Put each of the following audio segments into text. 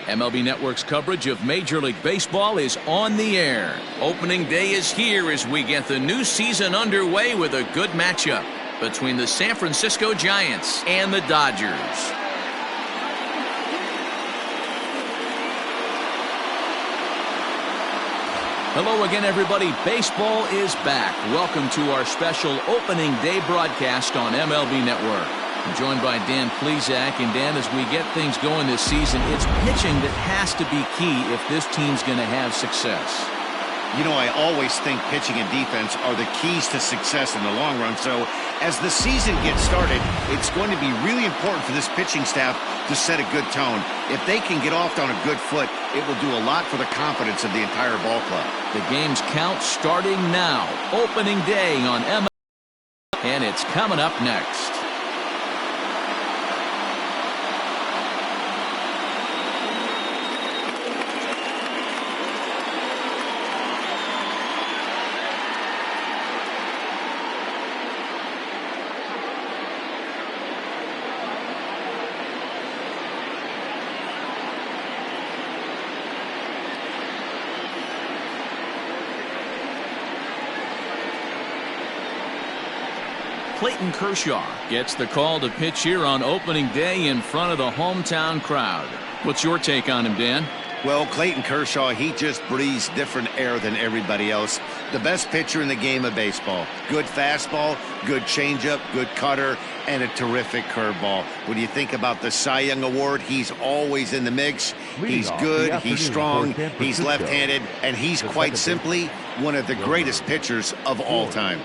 MLB Network's coverage of Major League Baseball is on the air. Opening day is here as we get the new season underway with a good matchup between the San Francisco Giants and the Dodgers. Hello again, everybody. Baseball is back. Welcome to our special opening day broadcast on MLB Network. I'm joined by Dan Plesac. And Dan, as we get things going this season, it's pitching that has to be key if this team's going to have success. You know, I always think pitching and defense are the keys to success in the long run. So as the season gets started, it's going to be really important for this pitching staff to set a good tone. If they can get off on a good foot, it will do a lot for the confidence of the entire ball club. The game's count starting now. Opening day on MLB. And it's coming up next. Clayton Kershaw gets the call to pitch here on opening day in front of the hometown crowd. What's your take on him, Dan? Well, Clayton Kershaw, he just breathes different air than everybody else. The best pitcher in the game of baseball. Good fastball, good changeup, good cutter, and a terrific curveball. When you think about the Cy Young Award, he's always in the mix. He's good, he's strong, he's left-handed, and he's quite simply one of the greatest pitchers of all time.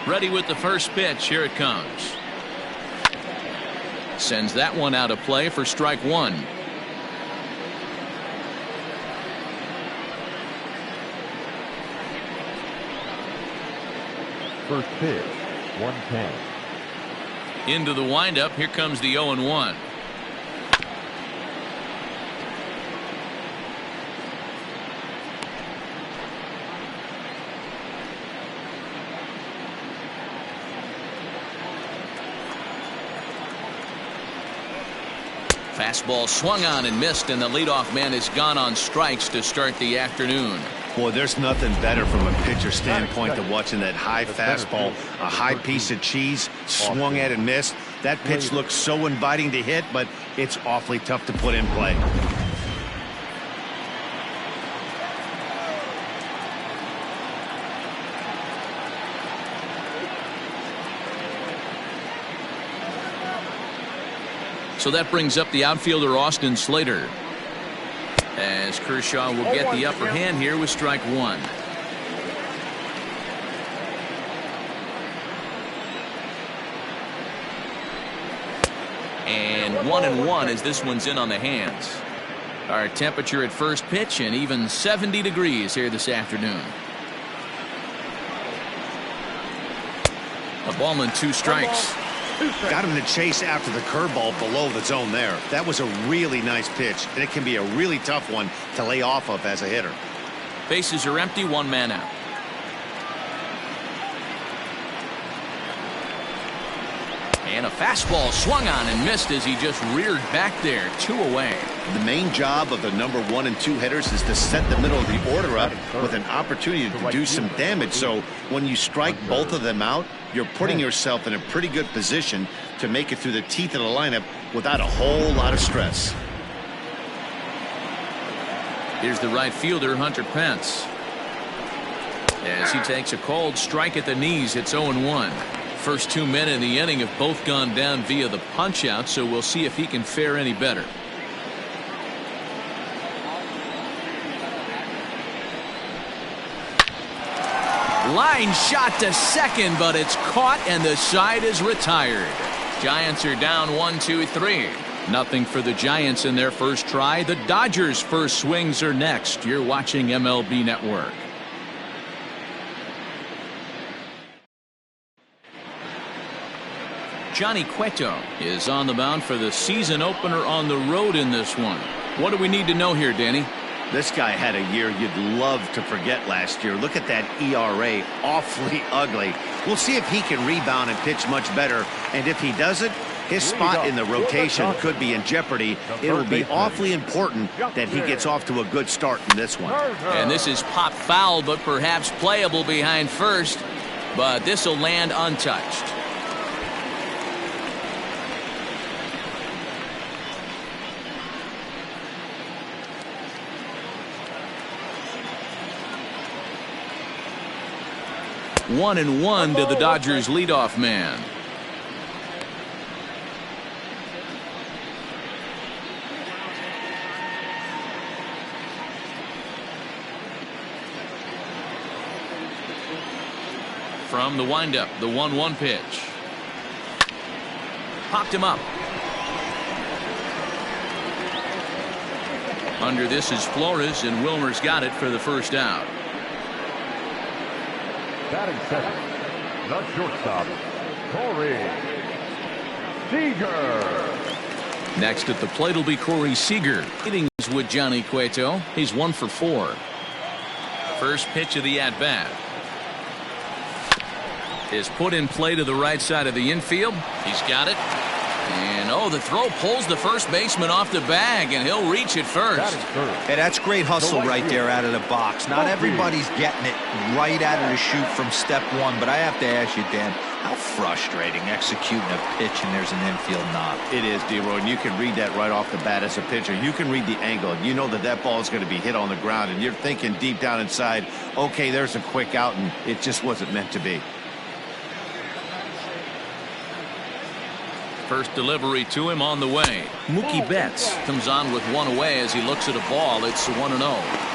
Ready with the first pitch. Here it comes. Sends that one out of play for strike one. First pitch, 110. Into the windup. Here comes the 0-1. Fastball swung on and missed, and the leadoff man is gone on strikes to start the afternoon. Boy, there's nothing better from a pitcher standpoint than watching that high fastball, a high piece of cheese, swung at and missed. That pitch looks so inviting to hit, but it's awfully tough to put in play. So that brings up the outfielder Austin Slater, as Kershaw will get the upper hand here with strike one. And 1-1 as this one's in on the hands. Our temperature at first pitch and even 70 degrees here this afternoon. A ball and two strikes. Got him to chase after the curveball below the zone there. That was a really nice pitch, and it can be a really tough one to lay off of as a hitter. Bases are empty, one man out. And a fastball swung on and missed as he just reared back there, 2 away. The main job of the number 1 and 2 hitters is to set the middle of the order up with an opportunity to do some damage. So when you strike both of them out, you're putting yourself in a pretty good position to make it through the teeth of the lineup without a whole lot of stress. Here's the right fielder, Hunter Pence. As he takes a cold strike at the knees, it's 0-1. First 2 men in the inning have both gone down via the punch-out, so we'll see if he can fare any better. Line shot to second, but it's caught and the side is retired. Giants are down 1-2-3. Nothing for the Giants in their first try. The Dodgers' first swings are next. You're watching MLB Network. Johnny Cueto is on the mound for the season opener on the road in this one. What do we need to know here, Danny? This guy had a year you'd love to forget last year. Look at that ERA, awfully ugly. We'll see if he can rebound and pitch much better. And if he doesn't, his spot in the rotation could be in jeopardy. It'll be awfully important that he gets off to a good start in this one. And this is pop foul, but perhaps playable behind first. But this will land untouched. One and one to the Dodgers leadoff man. From the windup, the 1-1 pitch. Popped him up. Under this is Flores, and Wilmer's got it for the first out. Batting second, the shortstop, Corey Seager. Next at the plate will be Corey Seager. Hitting with Johnny Cueto. He's 1 for 4. First pitch of the at-bat is put in play to the right side of the infield. He's got it. And the throw pulls the first baseman off the bag, and he'll reach it first. Hey, that's great hustle right there out of the box. Not everybody's getting it right out of the chute from step one, but I have to ask you, Dan, how frustrating executing a pitch and there's an infield knock. It is, D-Roy, and you can read that right off the bat as a pitcher. You can read the angle. You know that ball is going to be hit on the ground, and you're thinking deep down inside, okay, there's a quick out, and it just wasn't meant to be. First delivery to him on the way. Mookie Betts comes on with one away as he looks at a ball. It's 1-0.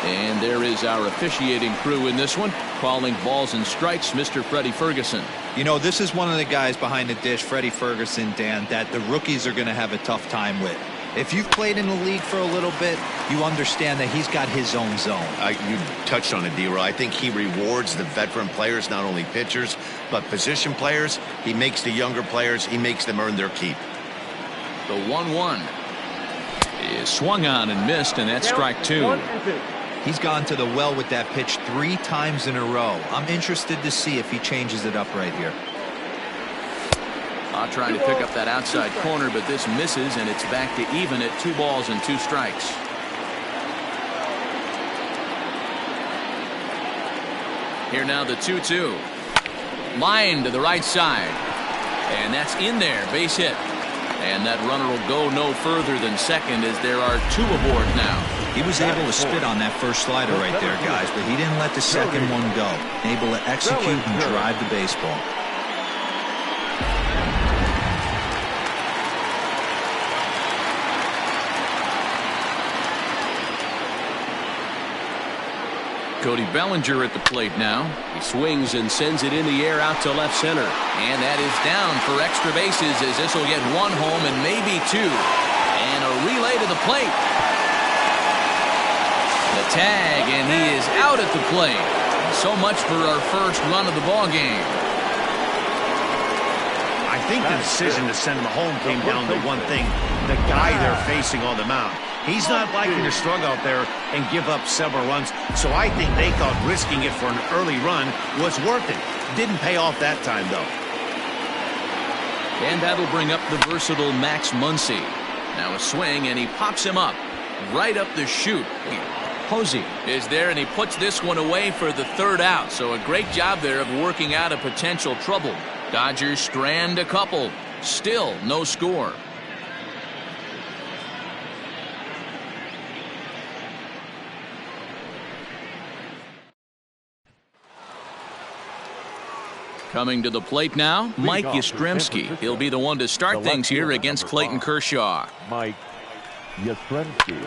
And there is our officiating crew in this one, calling balls and strikes, Mr. Freddie Ferguson. You know, this is one of the guys behind the dish, Freddie Ferguson, Dan, that the rookies are going to have a tough time with. If you've played in the league for a little bit, you understand that he's got his own zone. You touched on it, D-Roy. I think he rewards the veteran players, not only pitchers, but position players. He makes the younger players, he makes them earn their keep. The 1-1 is swung on and missed, and that's strike 2. He's gone to the well with that pitch 3 times in a row. I'm interested to see if he changes it up right here. Trying to pick up that outside corner, but this misses, and it's back to even at 2 balls and 2 strikes. Here now the 2-2. Line to the right side. And that's in there. Base hit. And that runner will go no further than second as there are 2 aboard now. He was able to spit on that first slider right there, guys, but he didn't let the second one go. Able to execute and drive the baseball. Cody Bellinger at the plate now. He swings and sends it in the air out to left center. And that is down for extra bases as this will get 1 home and maybe 2. And a relay to the plate. The tag, and he is out at the plate. So much for our first run of the ball game. I think the decision to send him home came down to one thing: the guy they're facing on the mound. He's not liking to struggle out there and give up several runs, so I think they thought risking it for an early run was worth it. Didn't pay off that time, though. And that'll bring up the versatile Max Muncy. Now a swing, and he pops him up right up the chute. Posey is there, and he puts this one away for the 3rd out. So a great job there of working out a potential trouble. Dodgers strand a couple. Still no score. Coming to the plate now, Mike Yastrzemski. He'll be the one to start things here against Clayton Kershaw. Mike Yastrzemski.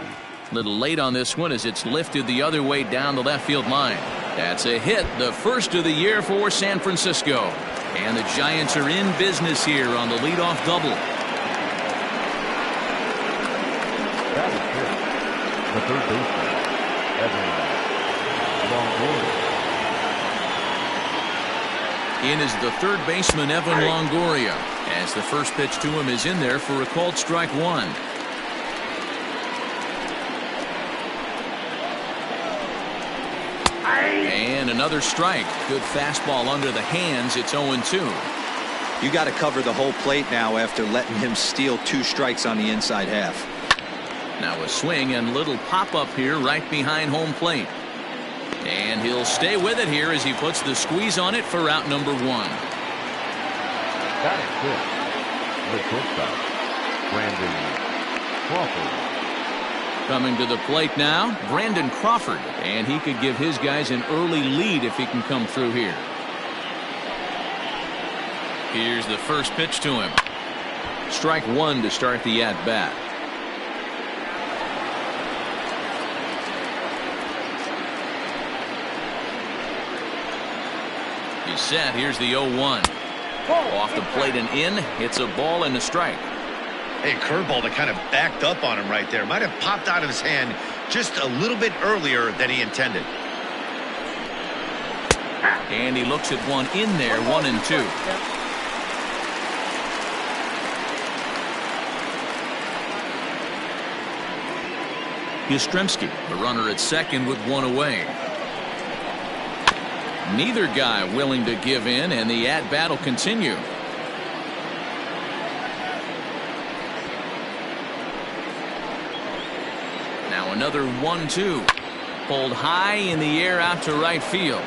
Little late on this one as it's lifted the other way down the left field line. That's a hit, the first of the year for San Francisco. And the Giants are in business here on the leadoff double. That is good. The third baseman, Evan Longoria. In is the third baseman, Evan Longoria, as the first pitch to him is in there for a called strike 1. And another strike. Good fastball under the hands. It's 0-2. You got to cover the whole plate now after letting him steal 2 strikes on the inside half. Now a swing and little pop-up here right behind home plate. And he'll stay with it here as he puts the squeeze on it for out number 1. That is good. The shortstop, Brandon Crawford. Coming to the plate now, Brandon Crawford. And he could give his guys an early lead if he can come through here. Here's the first pitch to him. Strike 1 to start the at-bat. He's set. Here's the 0-1. Off the plate and in. Hits a ball and a strike. Hey, curveball that kind of backed up on him right there. Might have popped out of his hand just a little bit earlier than he intended. And he looks at one in there, 1-2. Yastrzemski, the runner at second with 1 away. Neither guy willing to give in, and the at-bat will continue. Now another 1-2. Pulled high in the air out to right field.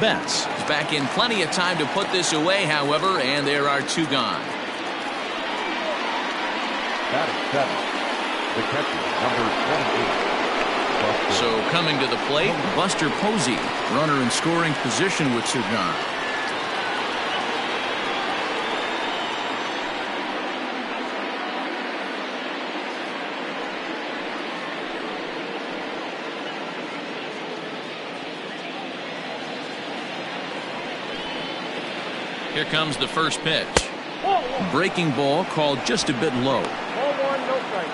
Betts is back in plenty of time to put this away, however, and there are 2 gone. That is 7. The catcher, number 28. So coming to the plate, Buster Posey, runner in scoring position with 2 gone. Here comes the first pitch. Breaking ball called just a bit low. 1, no strike.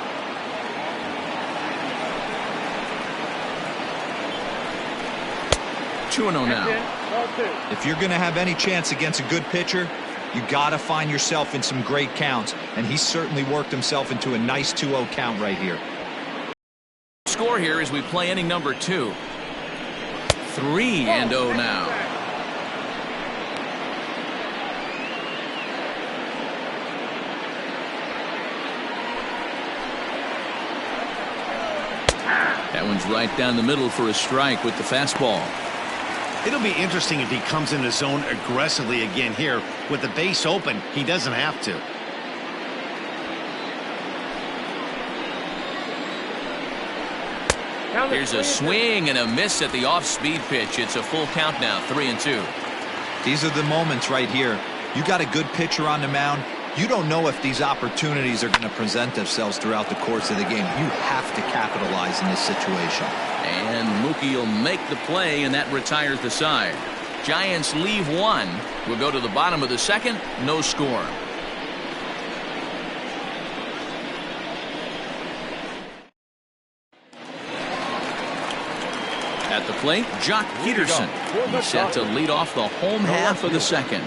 Two and 0 now. If you're going to have any chance against a good pitcher, you got to find yourself in some great counts, and he certainly worked himself into a nice 2-0 count right here. Score here as we play inning number 2. 3-0 now. That one's right down the middle for a strike with the fastball. It'll be interesting if he comes in the zone aggressively again here. With the base open, he doesn't have to. Here's a swing and a miss at the off-speed pitch. It's a full count now, 3-2. These are the moments right here. You got a good pitcher on the mound. You don't know if these opportunities are going to present themselves throughout the course of the game. You have to capitalize in this situation. And Mookie will make the play, and that retires the side. Giants leave 1. We'll go to the bottom of the second. No score. At the plate, Jock Peterson. He's set to lead off the home half of the second.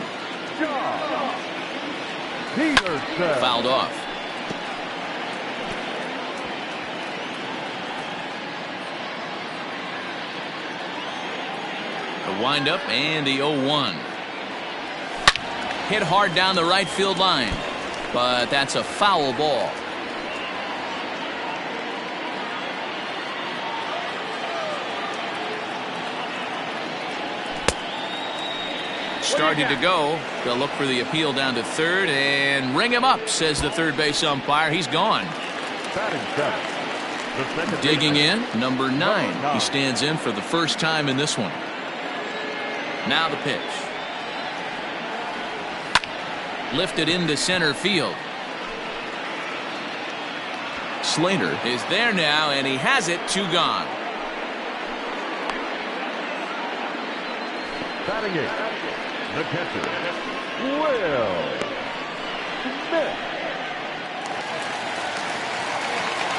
Fouled off. The windup and the 0-1. Hit hard down the right field line, but that's a foul ball. Starting to go. They'll look for the appeal down to third and ring him up, says the third base umpire. He's gone. Digging in, number 9. He stands in for the first time in this one. Now the pitch. Lifted into center field. Slater is there now, and he has it. 2 gone. Batting it, the catcher, Will Smith.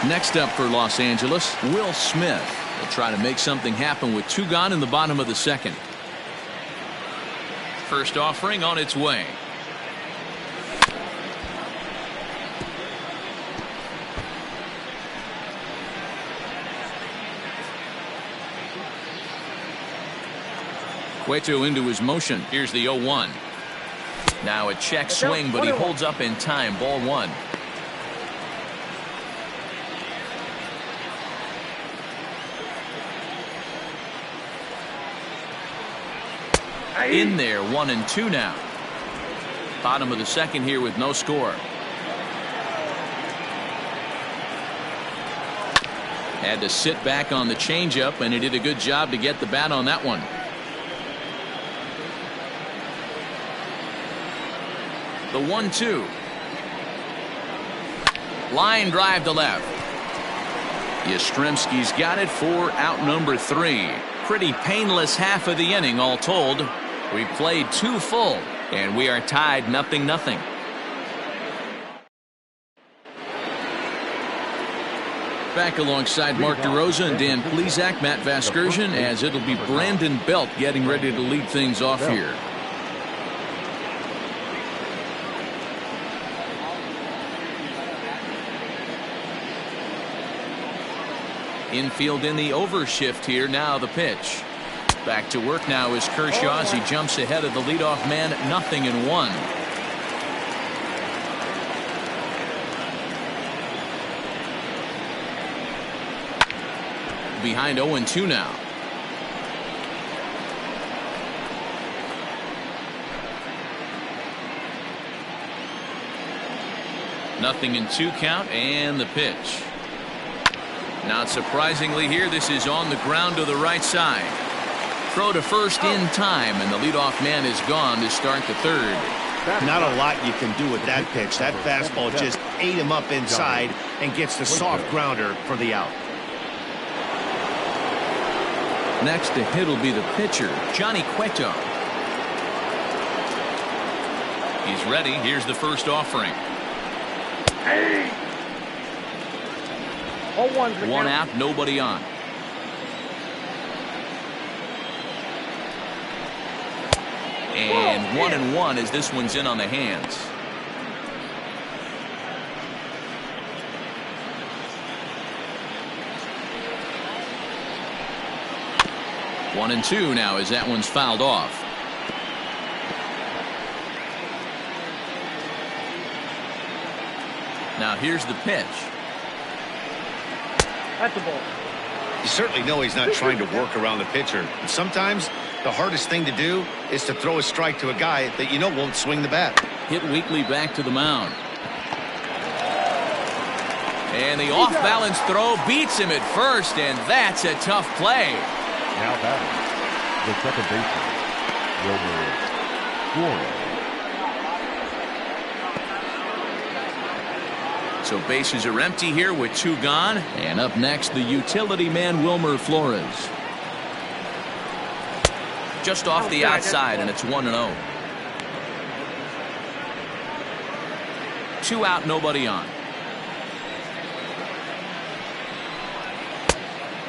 Next up for Los Angeles, Will Smith will try to make something happen with 2 gone in the bottom of the second. First offering on its way. Cueto into his motion. Here's the 0-1. Now a check swing, but he holds up in time. Ball 1. In there, 1-2 now. Bottom of the second here with no score. Had to sit back on the changeup, and he did a good job to get the bat on that one. The 1-2. Line drive to left. Yastrzemski's got it for out number 3. Pretty painless half of the inning all told. We played 2 full, and we are tied 0-0. Back alongside Mark DeRosa and Dan Plesac, Matt Vasgersian, as it'll be Brandon Belt getting ready to lead things off here. Infield in the overshift here. Now the pitch. Back to work now is Kershaw as he jumps ahead of the leadoff man. 0-1. Behind 0-2 now. Nothing in 2 count, and the pitch. Not surprisingly here, this is on the ground to the right side. Throw to first in time, and the leadoff man is gone to start the 3rd. Not a lot you can do with that pitch. That fastball just ate him up inside and gets the soft grounder for the out. Next to hit will be the pitcher, Johnny Cueto. He's ready. Here's the first offering. Hey. 1 out, nobody on. And 1-1 as this one's in on the hands. One and 2 now as that one's fouled off. Now here's the pitch. That's the ball. You certainly know he's not trying to work around the pitcher. But sometimes the hardest thing to do is to throw a strike to a guy that you know won't swing the bat. Hit weakly back to the mound. And the off-balance throw beats him at first, and that's a tough play. Now batting, the second baseman, Wilmer Flores. So bases are empty here with 2 gone. And up next, the utility man, Wilmer Flores. Just off the outside, and it's 1-0. 2 out, nobody on.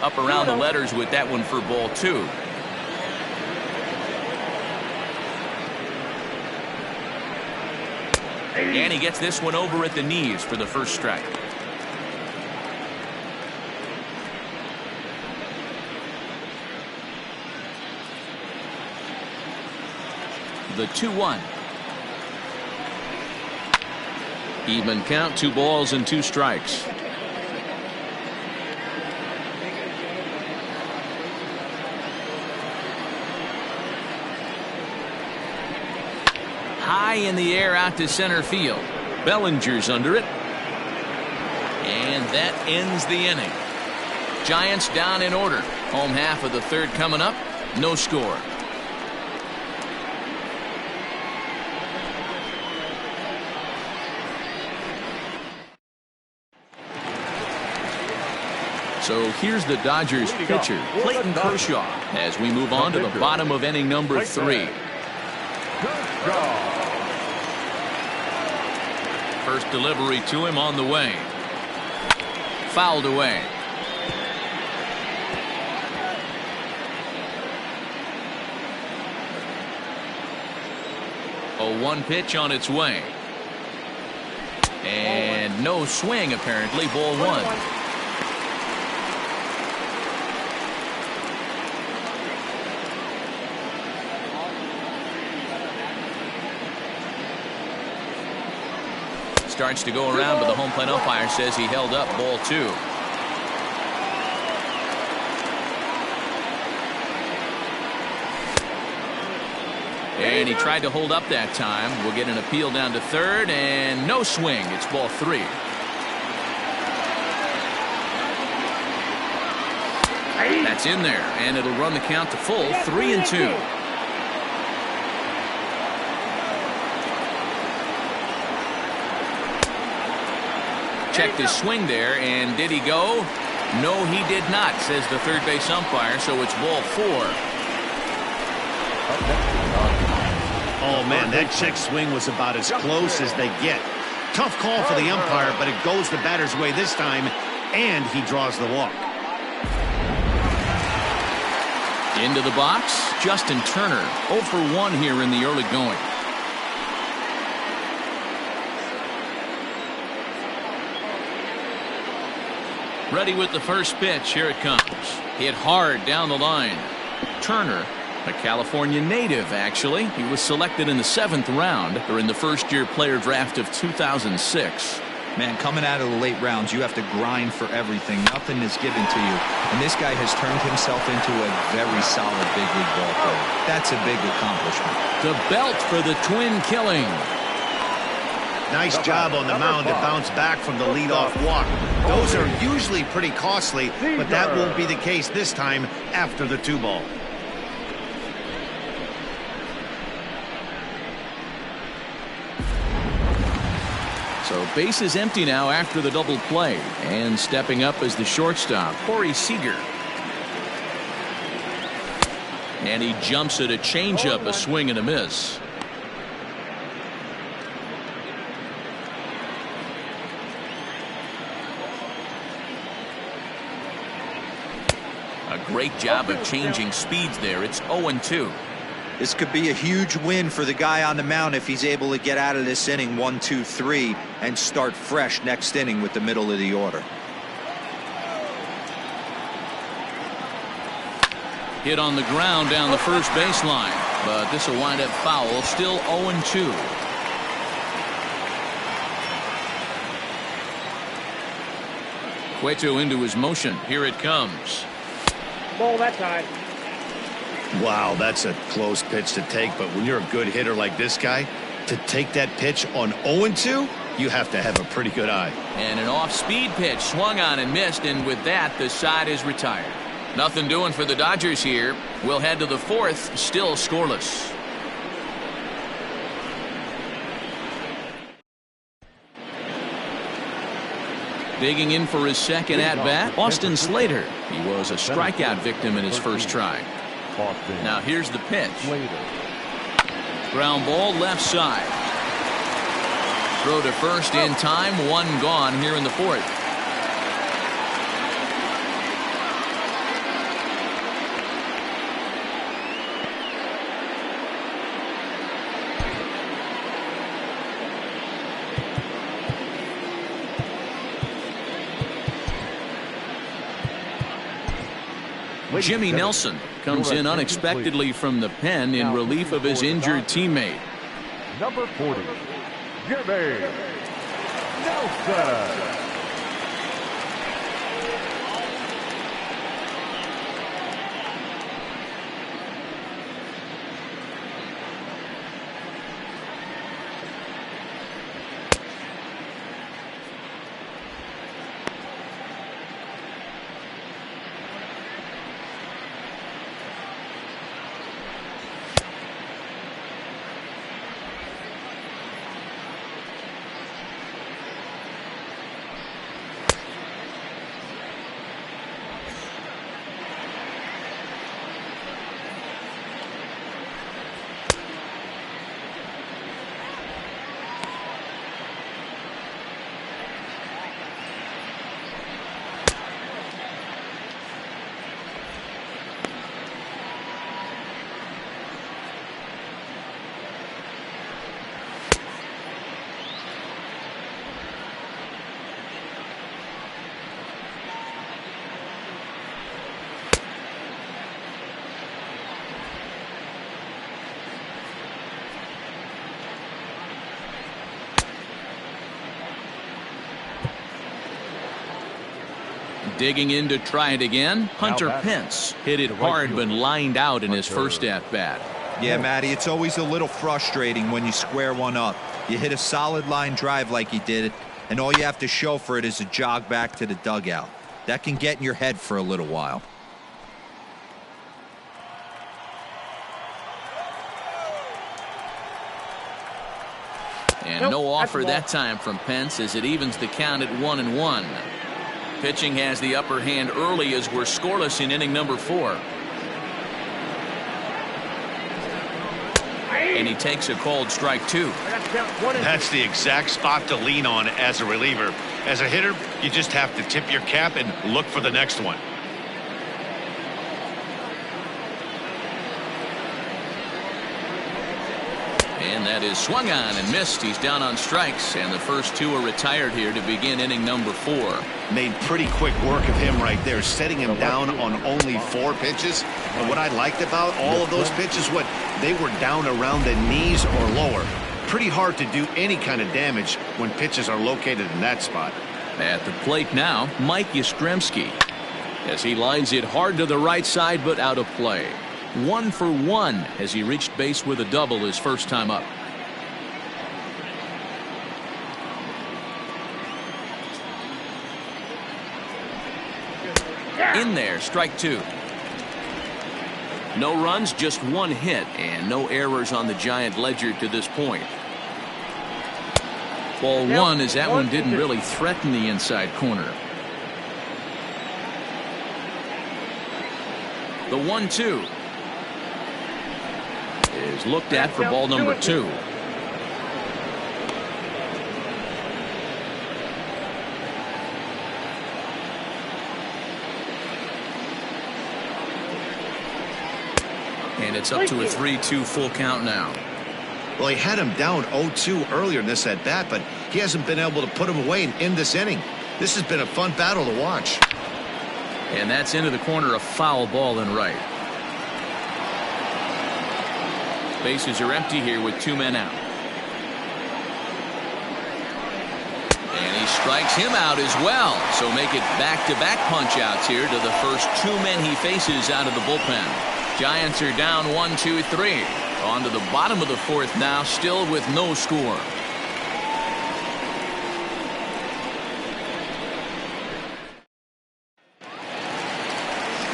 Up around the letters with that one for ball 2. And he gets this one over at the knees for the first strike. The 2-1. Even count, 2 balls and 2 strikes. High in the air out to center field. Bellinger's under it. And that ends the inning. Giants down in order. Home half of the 3rd coming up. No score. So here's the Dodgers pitcher, Clayton Kershaw, as we move on to the bottom of inning number 3. First delivery to him on the way. Fouled away. A 1 pitch on its way. And no swing apparently. Ball 1. starts to go around, but the home plate umpire says he held up ball 2. And he tried to hold up that time. We'll get an appeal down to third, and no swing. It's ball 3. That's in there, and it'll run the count to full 3-2. Checked his swing there, and did he go? No, he did not, says the third base umpire, so it's ball 4. Oh, man, that check swing was about as close as they get. Tough call for the umpire, but it goes the batter's way this time, and he draws the walk. Into the box, Justin Turner, 0 for 1 here in the early going. Ready with the first pitch. Here it comes. Hit hard down the line. Turner, a California native, actually. He was selected in the 7th round during the first-year player draft of 2006. Man, coming out of the late rounds, you have to grind for everything. Nothing is given to you. And this guy has turned himself into a very solid big league ball player. That's a big accomplishment. The belt for the twin killing. Nice job on the mound to bounce back from the leadoff walk. Those are usually pretty costly, but that won't be the case this time after the 2-ball. So base is empty now after the double play. And stepping up as the shortstop, Corey Seager. And he jumps at a changeup, a swing and a miss. A great job of changing speeds there. It's 0-2. This could be a huge win for the guy on the mound if he's able to get out of this inning 1, 2, 3 and start fresh next inning with the middle of the order. Hit on the ground down the first baseline, but this will wind up foul. Still 0-2. Cueto into his motion. Here it comes. Ball that time. Wow, that's a close pitch to take, but when you're a good hitter like this guy, to take that pitch on 0-2, you have to have a pretty good eye. And an off-speed pitch swung on and missed, and with that, the side is retired. Nothing doing for the Dodgers here. We'll head to the 4th, still scoreless. Digging in for his second at-bat, Austin Slater. He was a strikeout victim in his first try. Now here's the pitch. Ground ball left side. Throw to first in time. 1 gone here in the 4th. Jimmy Nelson comes in unexpectedly from the pen in relief of his injured teammate. Number 40, Jimmy Nelson. Digging in to try it again, Hunter Pence hit it hard but lined out in his first at-bat. Yeah, Matty, it's always a little frustrating when you square one up. You hit a solid line drive like he did, and all you have to show for it is a jog back to the dugout. That can get in your head for a little while. And no offer that time from Pence as it evens the count at 1-1. Pitching has the upper hand early as we're scoreless in inning number 4. And he takes a called strike 2. That's the exact spot to lean on as a reliever. As a hitter, you just have to tip your cap and look for the next one. And that is swung on and missed. He's down on strikes, and the first 2 are retired here to begin inning number 4. Made pretty quick work of him right there, setting him down on only 4 pitches. And what I liked about all of those pitches, they were down around the knees or lower. Pretty hard to do any kind of damage when pitches are located in that spot. At the plate now, Mike Yastrzemski, as he lines it hard to the right side but out of play. 1 for 1 as he reached base with a double his first time up. In there, strike 2. No runs, just 1 hit, and no errors on the Giant ledger to this point. Ball 1 as that one didn't really threaten the inside corner. The 1-2 is looked at for ball number 2. And it's up to a 3-2 full count now. Well, he had him down 0-2 earlier in this at bat, but he hasn't been able to put him away in this inning. This has been a fun battle to watch. And that's into the corner, a foul ball in right. Bases are empty here with 2 men out. And he strikes him out as well. So make it back-to-back punch-outs here to the first 2 men he faces out of the bullpen. Giants are down 1-2-3. On to the bottom of the 4th now, still with no score.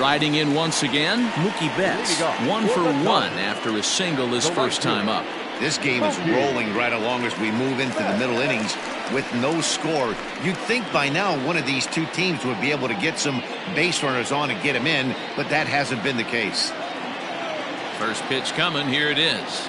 Riding in once again, Mookie Betts, 1 for 1 after a single his first time up. This game is rolling right along as we move into the middle innings with no score. You'd think by now one of these 2 teams would be able to get some base runners on and get them in, but that hasn't been the case. First pitch coming, here it is.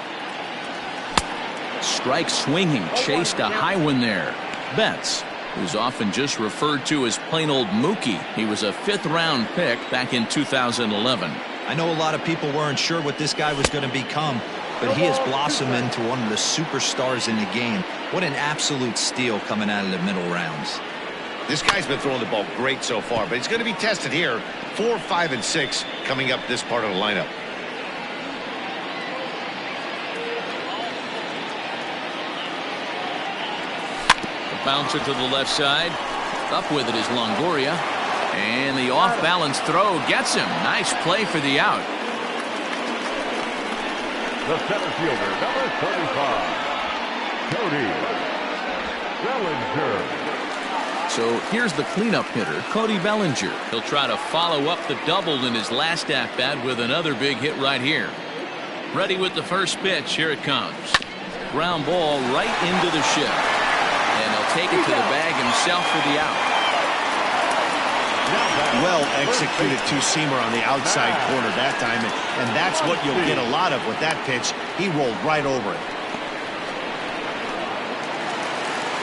Strike swinging, chased a high one there. Betts, who's often just referred to as plain old Mookie. He was a 5th-round pick back in 2011. I know a lot of people weren't sure what this guy was going to become, but he has blossomed into one of the superstars in the game. What an absolute steal coming out of the middle rounds. This guy's been throwing the ball great so far, but he's going to be tested here. 4, 5, and 6 coming up this part of the lineup. Bouncer to the left side. Up with it is Longoria. And the off-balance throw gets him. Nice play for the out. The center fielder, number 35, Cody Bellinger. So here's the cleanup hitter, Cody Bellinger. He'll try to follow up the double in his last at-bat with another big hit right here. Ready with the first pitch. Here it comes. Ground ball right into the shift. And he'll take it to the bag himself for the out. Well executed 2-seamer on the outside corner that time, and that's what you'll get a lot of with that pitch. He rolled right over it.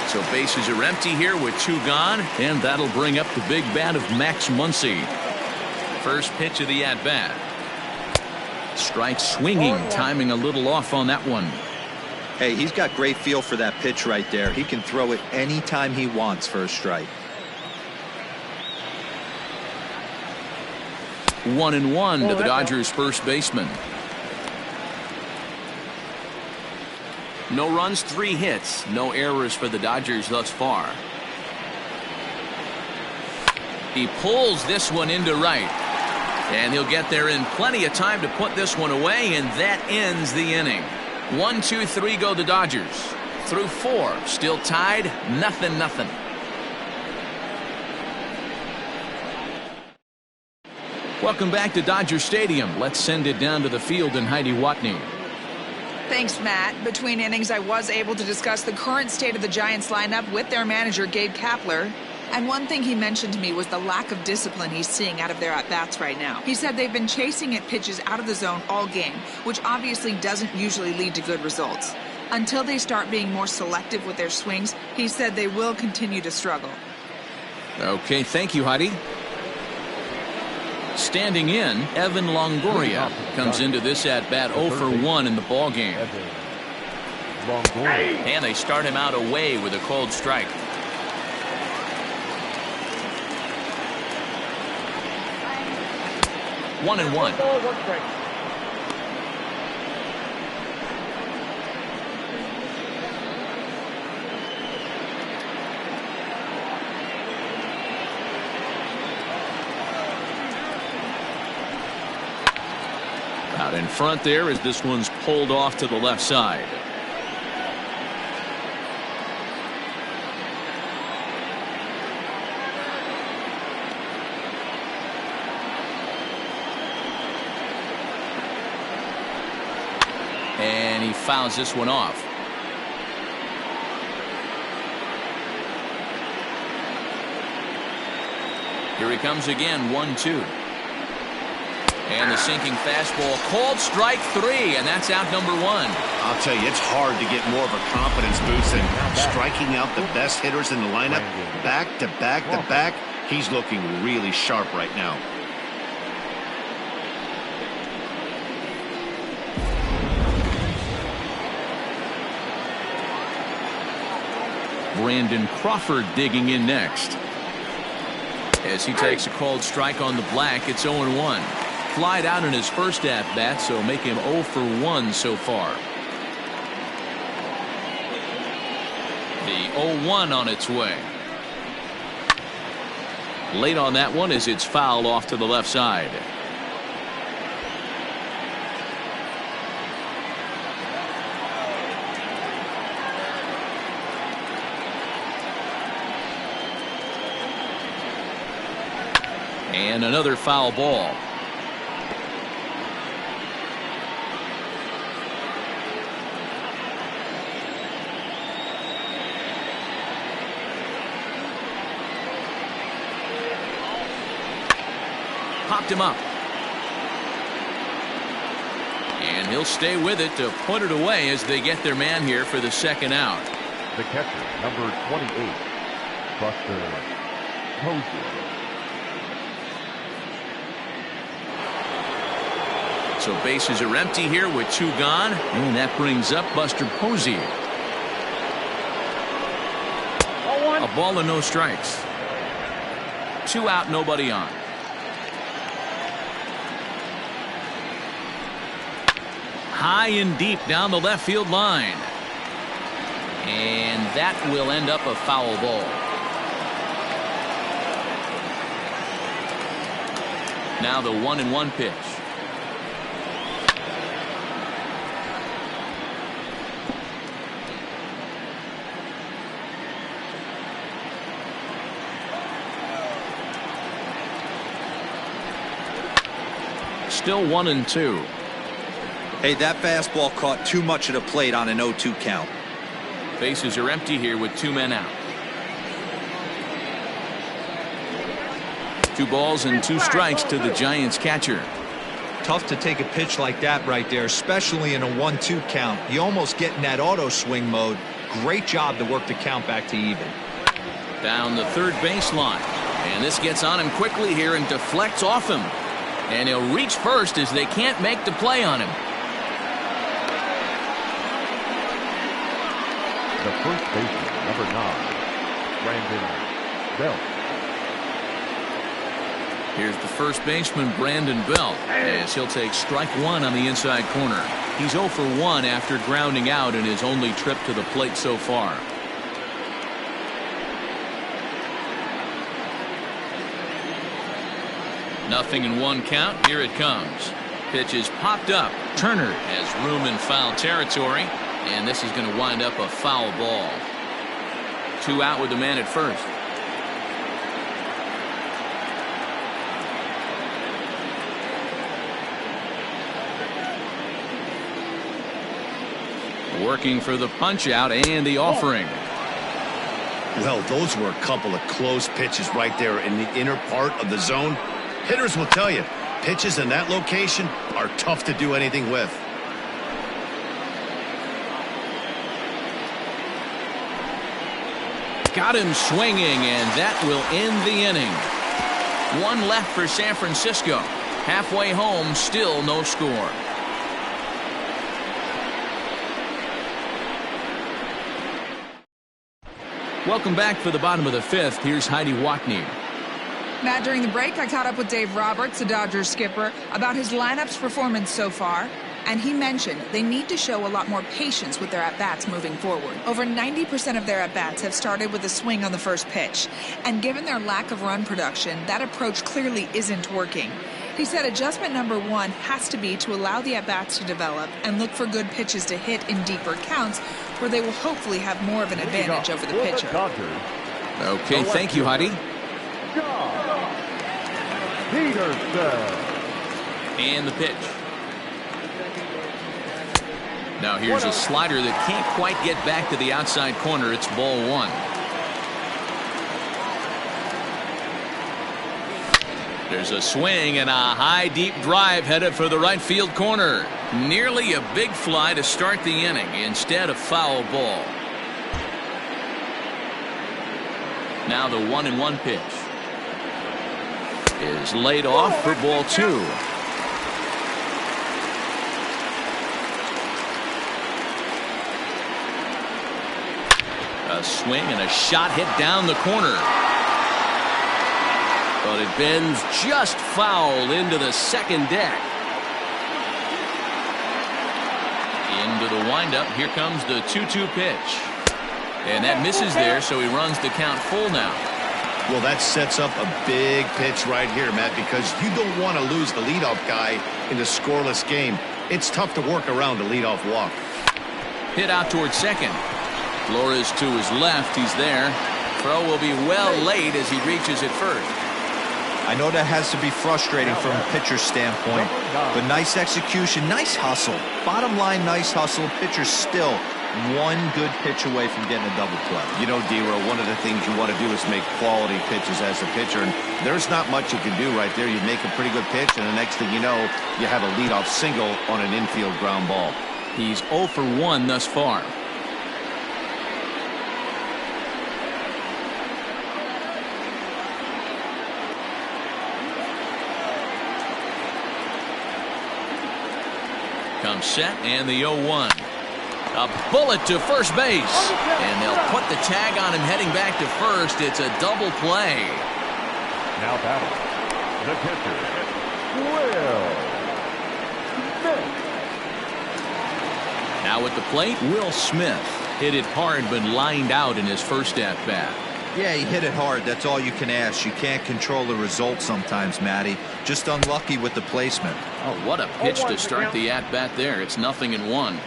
So bases are empty here with 2 gone, and that'll bring up the big bat of Max Muncy. First pitch of the at-bat. Strike swinging, timing a little off on that one. Hey, he's got great feel for that pitch right there. He can throw it anytime he wants for a strike. 1-1 to the Dodgers' first baseman. No runs, 3 hits, no errors for the Dodgers thus far. He pulls this one into right. And he'll get there in plenty of time to put this one away, and that ends the inning. 1, 2, 3 go the Dodgers. Through 4, still tied, 0-0. Welcome back to Dodger Stadium. Let's send it down to the field and Heidi Watney. Thanks, Matt. Between innings, I was able to discuss the current state of the Giants lineup with their manager, Gabe Kapler. And one thing he mentioned to me was the lack of discipline he's seeing out of their at-bats right now. He said they've been chasing at pitches out of the zone all game, which obviously doesn't usually lead to good results. Until they start being more selective with their swings, he said they will continue to struggle. Okay, thank you, Heidi. Standing in, Evan Longoria comes into this at-bat 0 for 1 in the ballgame. And they start him out away with a cold strike. One and one. Out in front there as this one's pulled off to the left side. And he fouls this one off. Here he comes again, 1-2. And the sinking fastball, called strike 3, and that's out number 1. I'll tell you, it's hard to get more of a confidence boost than striking out the best hitters in the lineup. Back to back to back, he's looking really sharp right now. Brandon Crawford digging in next. As he takes a called strike on the black, it's 0-1. Flied out in his first at-bat, so make him 0 for 1 so far. The 0-1 on its way. Late on that one as it's fouled off to the left side. And another foul ball. Popped him up. And he'll stay with it to put it away as they get their man here for the second out. The catcher, number 28, Buster Posey. So bases are empty here with 2 gone, and that brings up Buster Posey. A ball and no strikes. 2 out, nobody on. High and deep down the left field line. And that will end up a foul ball. Now the 1-1 pitch. Still 1-2. Hey, that fastball caught too much of the plate on an 0-2 count. Bases are empty here with 2 men out. 2 balls and 2 strikes to the Giants catcher. Tough to take a pitch like that right there, especially in a 1-2 count. You almost get in that auto swing mode. Great job to work the count back to even. Down the third baseline. And this gets on him quickly here and deflects off him. And he'll reach first as they can't make the play on him. The first baseman, number 9, Brandon Belt. Here's the first baseman, Brandon Belt, as he'll take strike 1 on the inside corner. He's 0 for 1 after grounding out in his only trip to the plate so far. 0-1 count. Here it comes. Pitch is popped up. Turner has room in foul territory, and this is going to wind up a foul ball. 2 out with the man at first. Working for the punch out and the offering. Well, those were a couple of close pitches right there in the inner part of the zone. Hitters will tell you, pitches in that location are tough to do anything with. Got him swinging, and that will end the inning. 1 left for San Francisco. Halfway home, still no score. Welcome back for the bottom of the 5th. Here's Heidi Watney. Matt, during the break, I caught up with Dave Roberts, the Dodgers skipper, about his lineup's performance so far. And he mentioned they need to show a lot more patience with their at-bats moving forward. Over 90% of their at-bats have started with a swing on the first pitch. And given their lack of run production, that approach clearly isn't working. He said adjustment number 1 has to be to allow the at-bats to develop and look for good pitches to hit in deeper counts where they will hopefully have more of an advantage over the pitcher. Okay, thank you, Heidi. And the pitch. Now here's a slider that can't quite get back to the outside corner. It's ball 1. There's a swing and a high deep drive headed for the right field corner. Nearly a big fly to start the inning. Instead, a foul ball. Now the 1-1 pitch is laid off for ball 2. A swing and a shot hit down the corner. But it bends just foul into the second deck. Into the windup. Here comes the 2-2 pitch. And that misses there, so he runs the count full now. Well, that sets up a big pitch right here, Matt, because you don't want to lose the leadoff guy in a scoreless game. It's tough to work around a leadoff walk. Hit out towards second. Flores to his left. He's there. Throw will be well late as he reaches it first. I know that has to be frustrating from a pitcher's standpoint, but nice execution, nice hustle. Bottom line, nice hustle. Pitcher's still 1 good pitch away from getting a double play. You know, D-Row, one of the things you want to do is make quality pitches as a pitcher, and there's not much you can do right there. You make a pretty good pitch, and the next thing you know, you have a leadoff single on an infield ground ball. He's 0 for 1 thus far. Comes set and the 0-1. A bullet to first base. And they'll put the tag on him heading back to first. It's a double play. Now batting, the pitcher, Will Smith. Now at the plate, Will Smith. Hit it hard but lined out in his first at-bat. Yeah, he hit it hard. That's all you can ask. You can't control the result sometimes, Matty. Just unlucky with the placement. Oh, what a pitch to start the at-bat there. It's 0-1.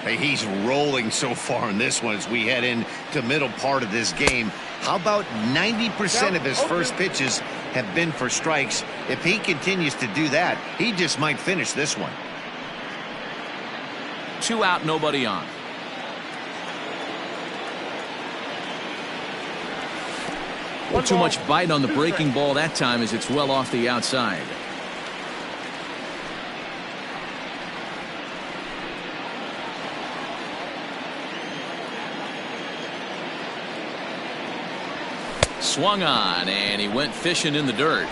Hey, he's rolling so far in this one as we head into middle part of this game. How about 90% of his first pitches have been for strikes? If he continues to do that, he just might finish this one. 2 out, nobody on. Well, too much bite on the breaking ball that time as it's well off the outside. Swung on, and he went fishing in the dirt.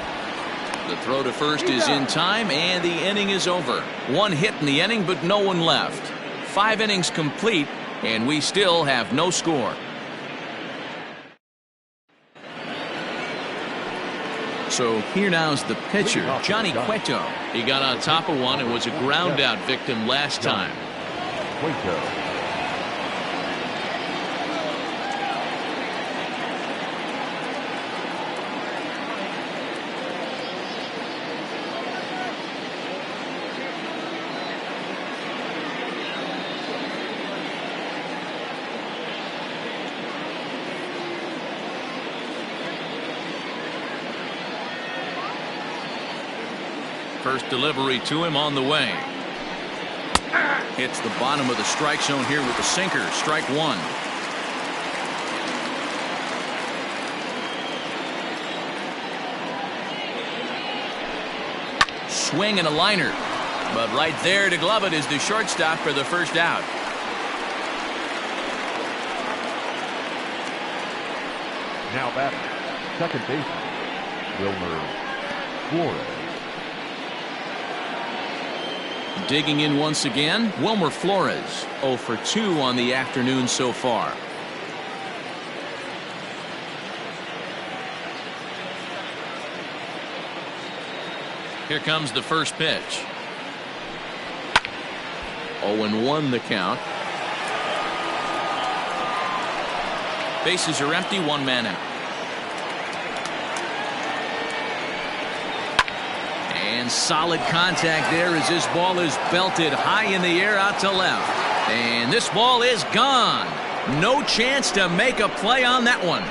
The throw to first is in time, and the inning is over. 1 hit in the inning, but no one left. 5 innings complete, and we still have no score. So here now's the pitcher, Johnny Cueto. He got on top of one and was a ground out victim last time. Cueto. First delivery to him on the way. Hits the bottom of the strike zone here with the sinker. Strike one. Swing and a liner. But right there to glove it is the shortstop for the first out. Now batting, second baseman, Wilmer Flores. Digging in once again, Wilmer Flores, 0 for 2 on the afternoon so far. Here comes the first pitch. 0-1 the count. Bases are empty, one man out. And solid contact there as this ball is belted high in the air out to left. And this ball is gone. No chance to make a play on that one.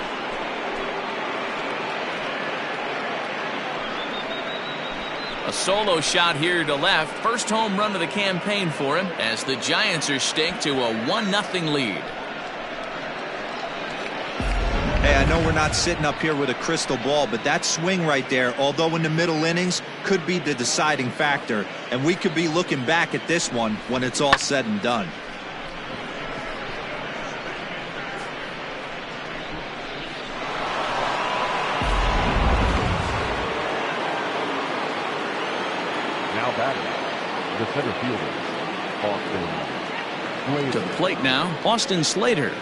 A solo shot here to left. First home run of the campaign for him as the Giants are staked to a 1-0 lead. Hey, I know we're not sitting up here with a crystal ball, but that swing right there, although in the middle innings, could be the deciding factor. And we could be looking back at this one when it's all said and done. Now batting, the center fielder, Austin Slater. To the plate now, Austin Slater.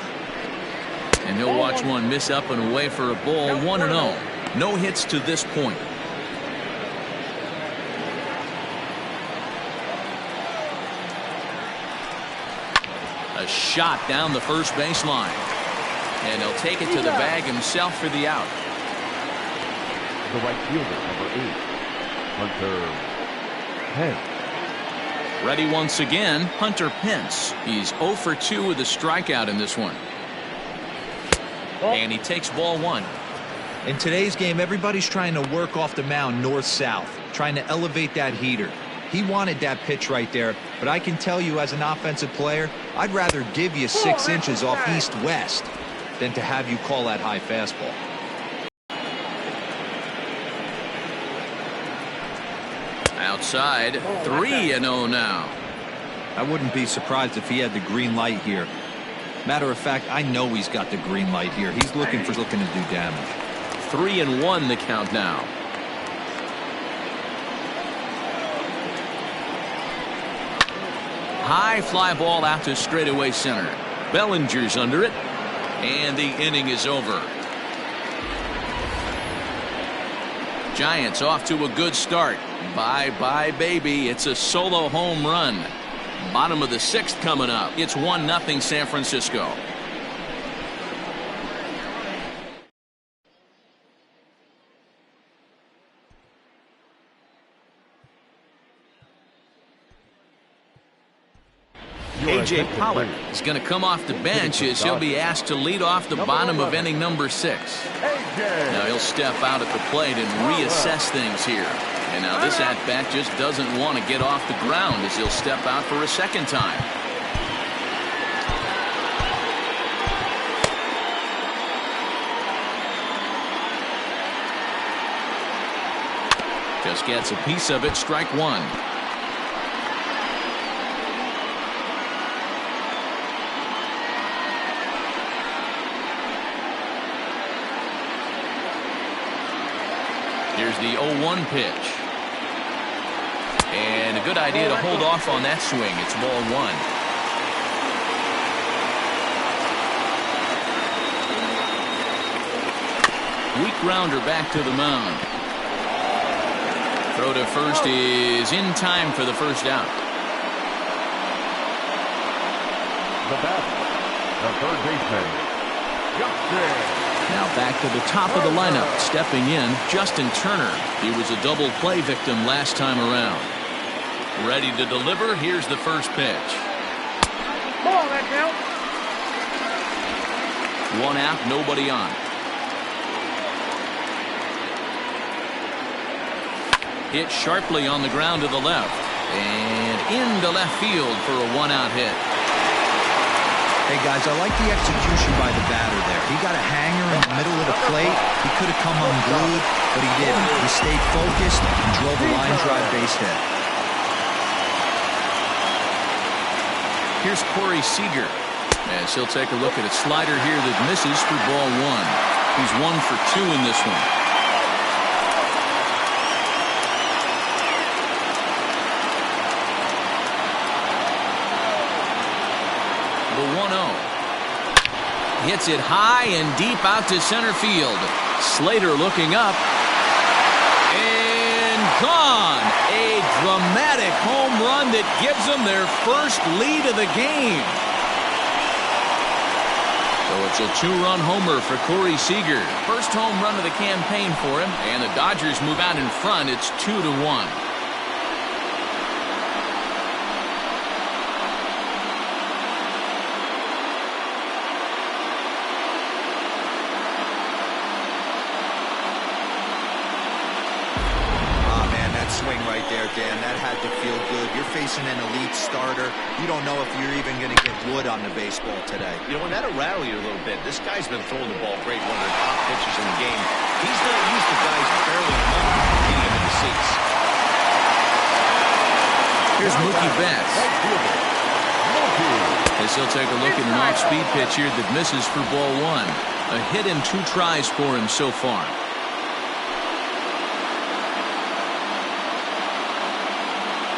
And he'll watch one miss up and away for a ball. 1-0. No hits to this point. A shot down the first baseline. And he'll take it to the bag himself for the out. The right fielder, number 8, Hunter Pence. Ready once again, Hunter Pence. He's 0 for 2 with a strikeout in this one. And he takes ball one. In today's game, everybody's trying to work off the mound north-south, trying to elevate that heater. He wanted that pitch right there, but I can tell you as an offensive player, I'd rather give you 6 inches off east-west than to have you call that high fastball. Outside, 3-0 now. I wouldn't be surprised if he had the green light here. Matter of fact, I know he's got the green light here. He's looking to do damage. 3-1 the count now. High fly ball out to straightaway center. Bellinger's under it, and the inning is over. Giants off to a good start. Bye-bye, baby. It's a solo home run. Bottom of the 6th coming up. It's 1-0 San Francisco. A.J. Pollock is going to come off the bench as he'll be asked to lead off the bottom of inning number 6. Now he'll step out at the plate and reassess things here. And now this at-bat just doesn't want to get off the ground as he'll step out for a second time. Just gets a piece of it, strike one. Here's the 0-1 pitch. And a good idea to hold off on that swing. It's ball one. Weak grounder back to the mound. Throw to first is in time for the first out. The bat, the third baseman, Justin. Now back to the top of the lineup. Stepping in, Justin Turner. He was a double play victim last time around. Ready to deliver. Here's the first pitch. Ball, that count. One out, nobody on. Hit sharply on the ground to the left. And into left field for a one-out hit. Hey, guys, I like the execution by the batter there. He got a hanger in the middle of the plate. He could have come unglued, but he didn't. He stayed focused and drove a line drive base hit. Here's Corey Seager, as he'll take a look at a slider here that misses for ball one. He's 1 for 2 in this one. The 1-0. Hits it high and deep out to center field. Slater looking up. And gone. A dramatic home run that gives them their first lead of the game. So it's a 2-run homer for Corey Seager. First home run of the campaign for him. And the Dodgers move out in front. It's 2-1. Swing right there, Dan. That had to feel good. You're facing an elite starter. You don't know if you're even going to get wood on the baseball today. You know, and that'll rattle you a little bit. This guy's been throwing the ball great, one of the top pitchers in the game. He's not used to guys barreling him up and getting him in the seats. Here's Mookie Betts. As he'll take a look at an off-speed pitch here that misses for ball one. A hit in 2 tries for him so far.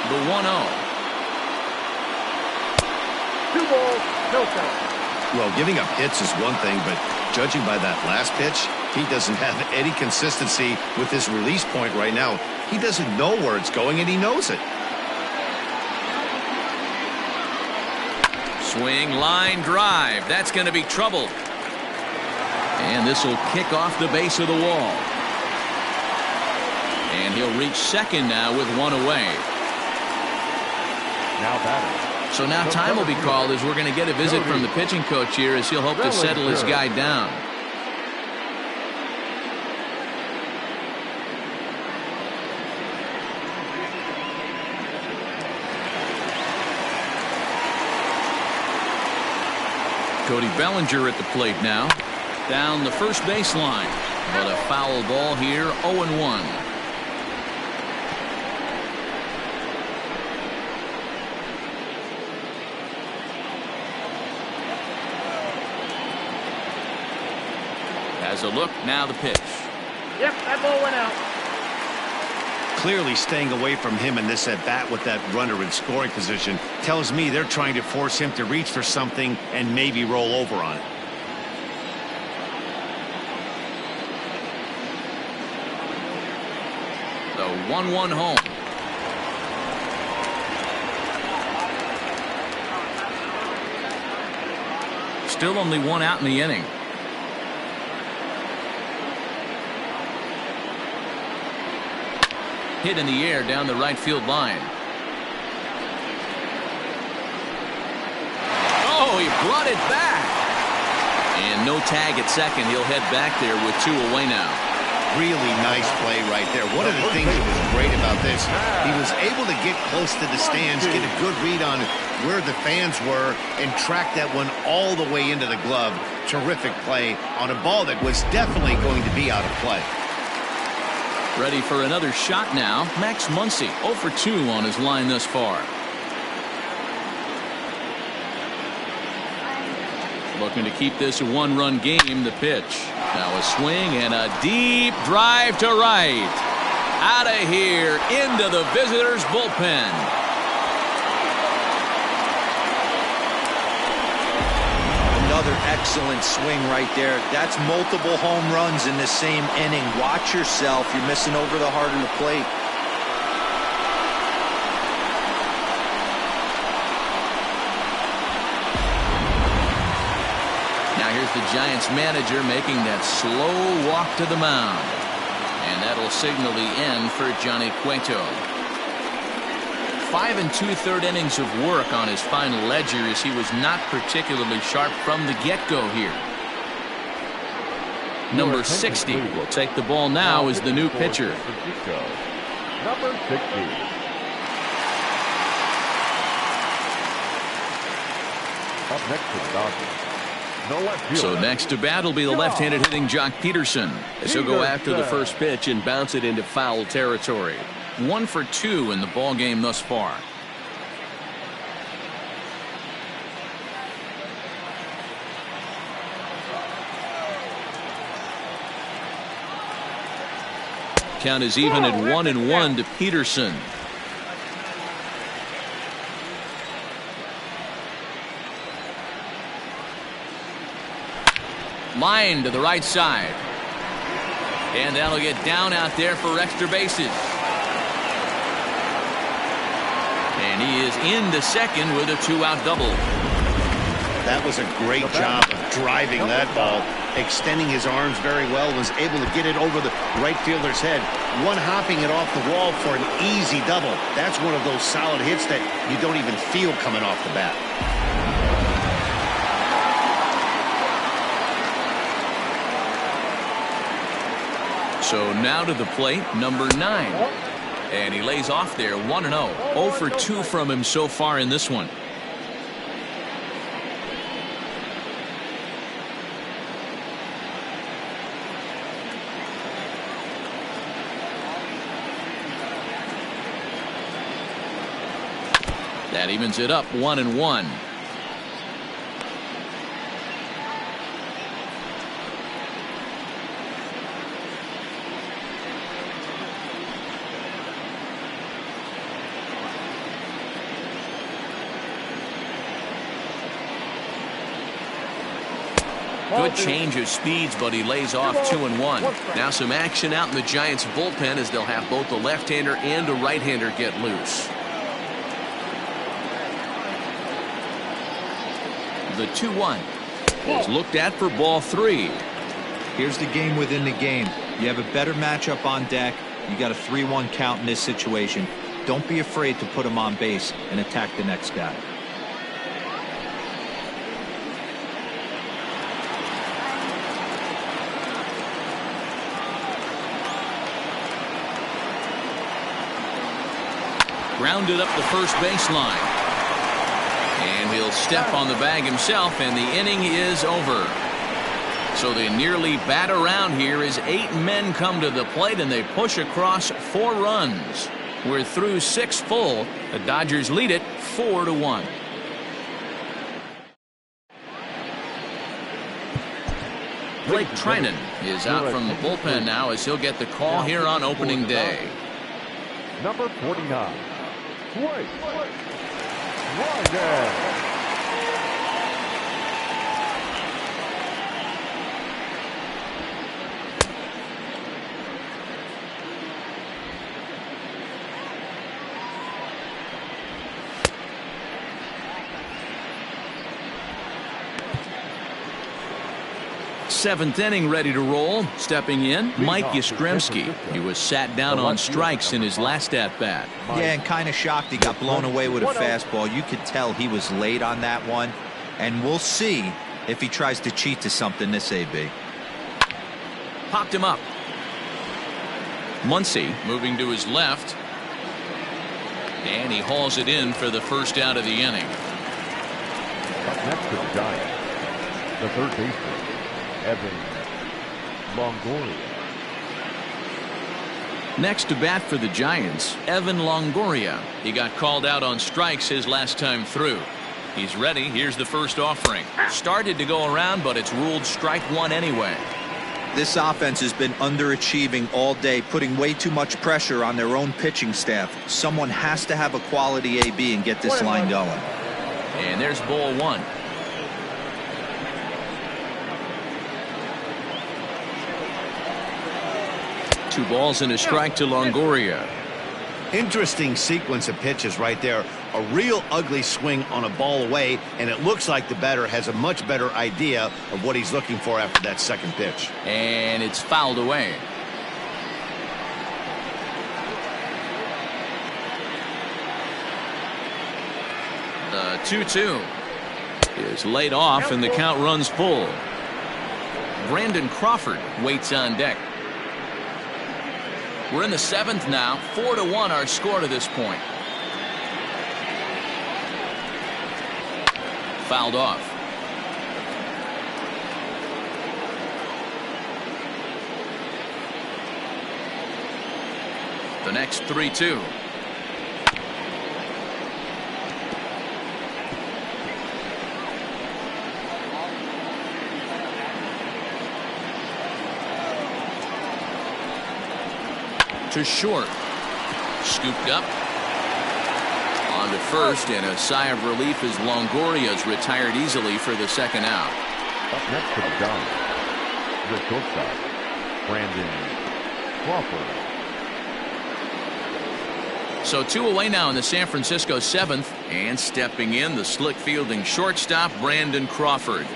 The 1-0. 2 balls, no count. Well, giving up hits is one thing, but judging by that last pitch, he doesn't have any consistency with his release point right now. He doesn't know where it's going, and he knows it. Swing, line drive. That's going to be trouble. And this will kick off the base of the wall. And he'll reach second now with 1 away. Now batting. So now time will be called as we're going to get a visit from the pitching coach here as he'll hope to settle his guy down. Cody Bellinger at the plate now. Down the first baseline. But a foul ball here, 0-1. Has a look, now the pitch. Yep, that ball went out. Clearly staying away from him in this at-bat with that runner in scoring position tells me they're trying to force him to reach for something and maybe roll over on it. The 1-1 home. Still only 1 out in the inning. Hit in the air down the right field line. Oh, he brought it back. And no tag at second. He'll head back there with 2 away now. Really nice play right there. One of the things that was great about this, he was able to get close to the stands, get a good read on where the fans were, and track that one all the way into the glove. Terrific play on a ball that was definitely going to be out of play. Ready for another shot now. Max Muncy 0 for 2 on his line thus far. Looking to keep this a 1-run game. The pitch. Now a swing and a deep drive to right. Out of here into the visitors' bullpen. Another excellent swing right there. That's multiple home runs in the same inning. Watch yourself. You're missing over the heart of the plate. Now here's the Giants manager making that slow walk to the mound. And that'll signal the end for Johnny Cueto. 5 2/3 innings of work on his final ledger as he was not particularly sharp from the get-go here. Number 60 will take the ball now as the new pitcher. Number 60. Up next to the Dodgers. The left fielder. So next to bat will be the left-handed hitting Jock Peterson, as he'll go after the first pitch and bounce it into foul territory. 1 for 2 in the ball game thus far. Count is even at 1-1 to Peterson. Line to the right side. And that'll get down out there for extra bases. And he is into second with a 2-out double. That was a great job of driving that ball, extending his arms very well, was able to get it over the right fielder's head, one-hopping it off the wall for an easy double. That's one of those solid hits that you don't even feel coming off the bat. So now to the plate, number 9. And he lays off there, 1-0. 0 for 2 from him so far in this one. That evens it up, 1-1. Good change of speeds, but he lays off 2-1. Now some action out in the Giants bullpen as they'll have both the left-hander and a right-hander get loose. The 2-1 is looked at for ball 3. Here's the game within the game. You have a better matchup on deck. You got a 3-1 count in this situation. Don't be afraid to put him on base and attack the next guy. Grounded up the first baseline. And he'll step on the bag himself, and the inning is over. So they nearly bat around here as 8 men come to the plate, and they push across 4 runs. We're through 6 full. The Dodgers lead it 4-1. Blake Trinan is out from the bullpen now as he'll get the call here on opening day. Number 49. Blake Trinan. Seventh inning ready to roll. Stepping in, Mike Yastrzemski. He was sat down on strikes in his last at-bat. Yeah, and kind of shocked he got blown away with a fastball. You could tell he was late on that one. And we'll see if he tries to cheat to something this AB. Popped him up. Muncy moving to his left. And he hauls it in for the first out of the inning. Up next to the Giants, the third baseman, Evan Longoria. Next to bat for the Giants, Evan Longoria. He got called out on strikes his last time through. He's ready. Here's the first offering. Started to go around, but it's ruled strike 1 anyway. This offense has been underachieving all day, putting way too much pressure on their own pitching staff. Someone has to have a quality AB and get this line going. And there's ball 1. Two balls and a strike to Longoria. Interesting sequence of pitches right there. A real ugly swing on a ball away, and it looks like the batter has a much better idea of what he's looking for after that second pitch. And it's fouled away. The 2-2 is laid off, and the count runs full. Brandon Crawford waits on deck. We're in the 7th now. 4-1 our score to this point. Fouled off. The next 3-2. To short. Scooped up. On to first, and a sigh of relief as Longoria's retired easily for the second out. Up next to the Giants, the shortstop, Brandon Crawford. So 2 away now in the San Francisco 7th, and stepping in the slick fielding shortstop Brandon Crawford.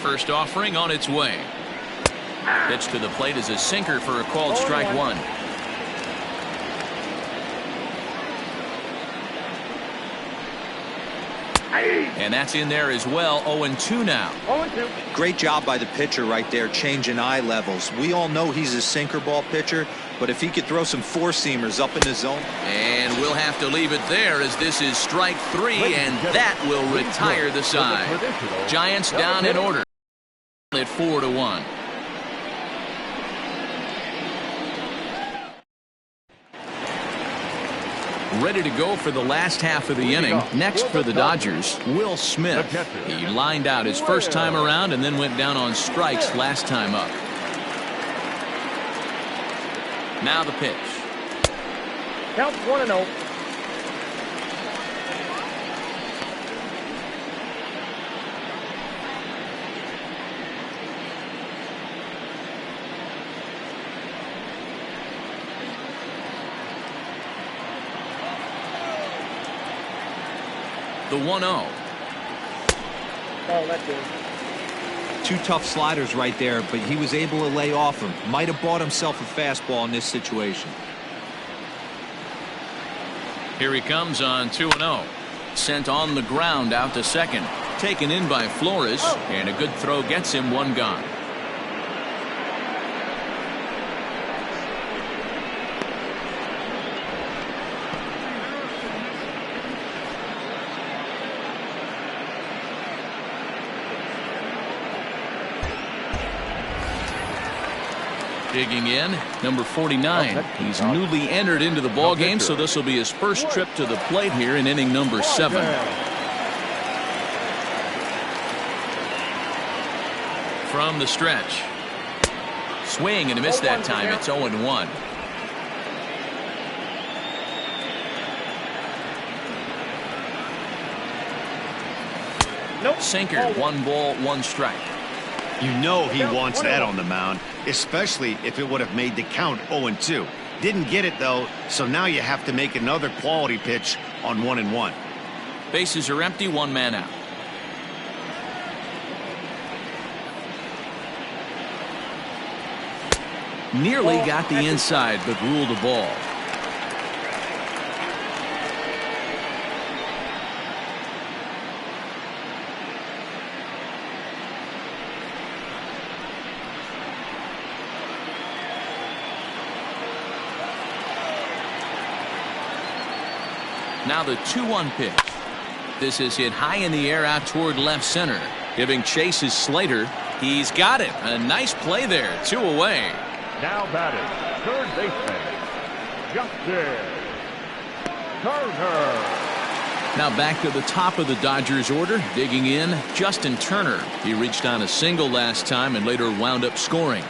First offering on its way. Pitch to the plate is a sinker for a called strike 1. And that's in there as well. 0-2 now. 0-2. Great job by the pitcher right there, changing eye levels. We all know he's a sinker ball pitcher, but if he could throw some four-seamers up in the zone. And we'll have to leave it there as this is strike 3, and that will retire the side. Giants down in order at 4-1. Ready to go for the last half of the inning. Next for the Dodgers, Will Smith. He lined out his first time around and then went down on strikes last time up. Now the pitch. Count 1-0. The 1-0. Oh, that's good. 2 tough sliders right there, but he was able to lay off him. Might have bought himself a fastball in this situation. Here he comes on 2-0. Sent on the ground out to second. Taken in by Flores, and a good throw gets him 1 gone. Digging in, number 49. He's newly entered into the ball game, so this will be his first trip to the plate here in inning number 7. From the stretch. Swing and a miss that time. It's 0-1. Nope. Sinker, 1 ball, 1 strike. You know he wants that on the mound, especially if it would have made the count 0-2. Didn't get it, though, so now you have to make another quality pitch on 1-1. Bases are empty, 1 man out. Nearly got the inside, but ruled a ball. Now the 2-1 pitch. This is hit high in the air out toward left center. Giving chase is Slater. He's got it. A nice play there. 2 away. Now batting, third baseman, Justin Turner. Now back to the top of the Dodgers order. Digging in, Justin Turner. He reached on a single last time and later wound up scoring.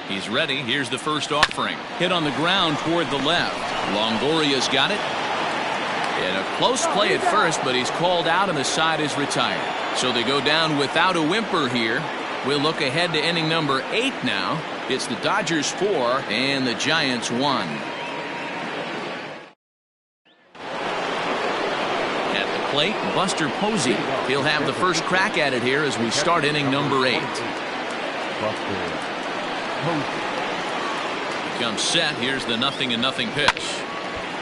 He's ready. Here's the first offering. Hit on the ground toward the left. Longoria's got it. And a close play at first, but he's called out and the side is retired. So they go down without a whimper here. We'll look ahead to inning number 8 now. It's the Dodgers 4 and the Giants 1. At the plate, Buster Posey. He'll have the first crack at it here as we start inning number 8. Comes set. Here's the 0-0 pitch.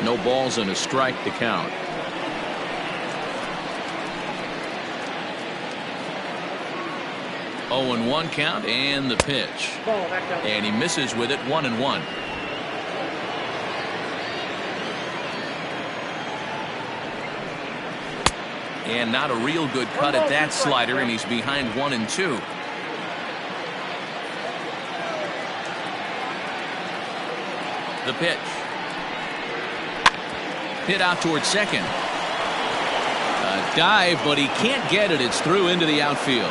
No balls and a strike to count. 0-1 count and the pitch. And he misses with it. 1-1. And not a real good cut at that slider, and he's behind 1-2. The pitch. Hit out towards second. A dive, but he can't get it. It's through into the outfield.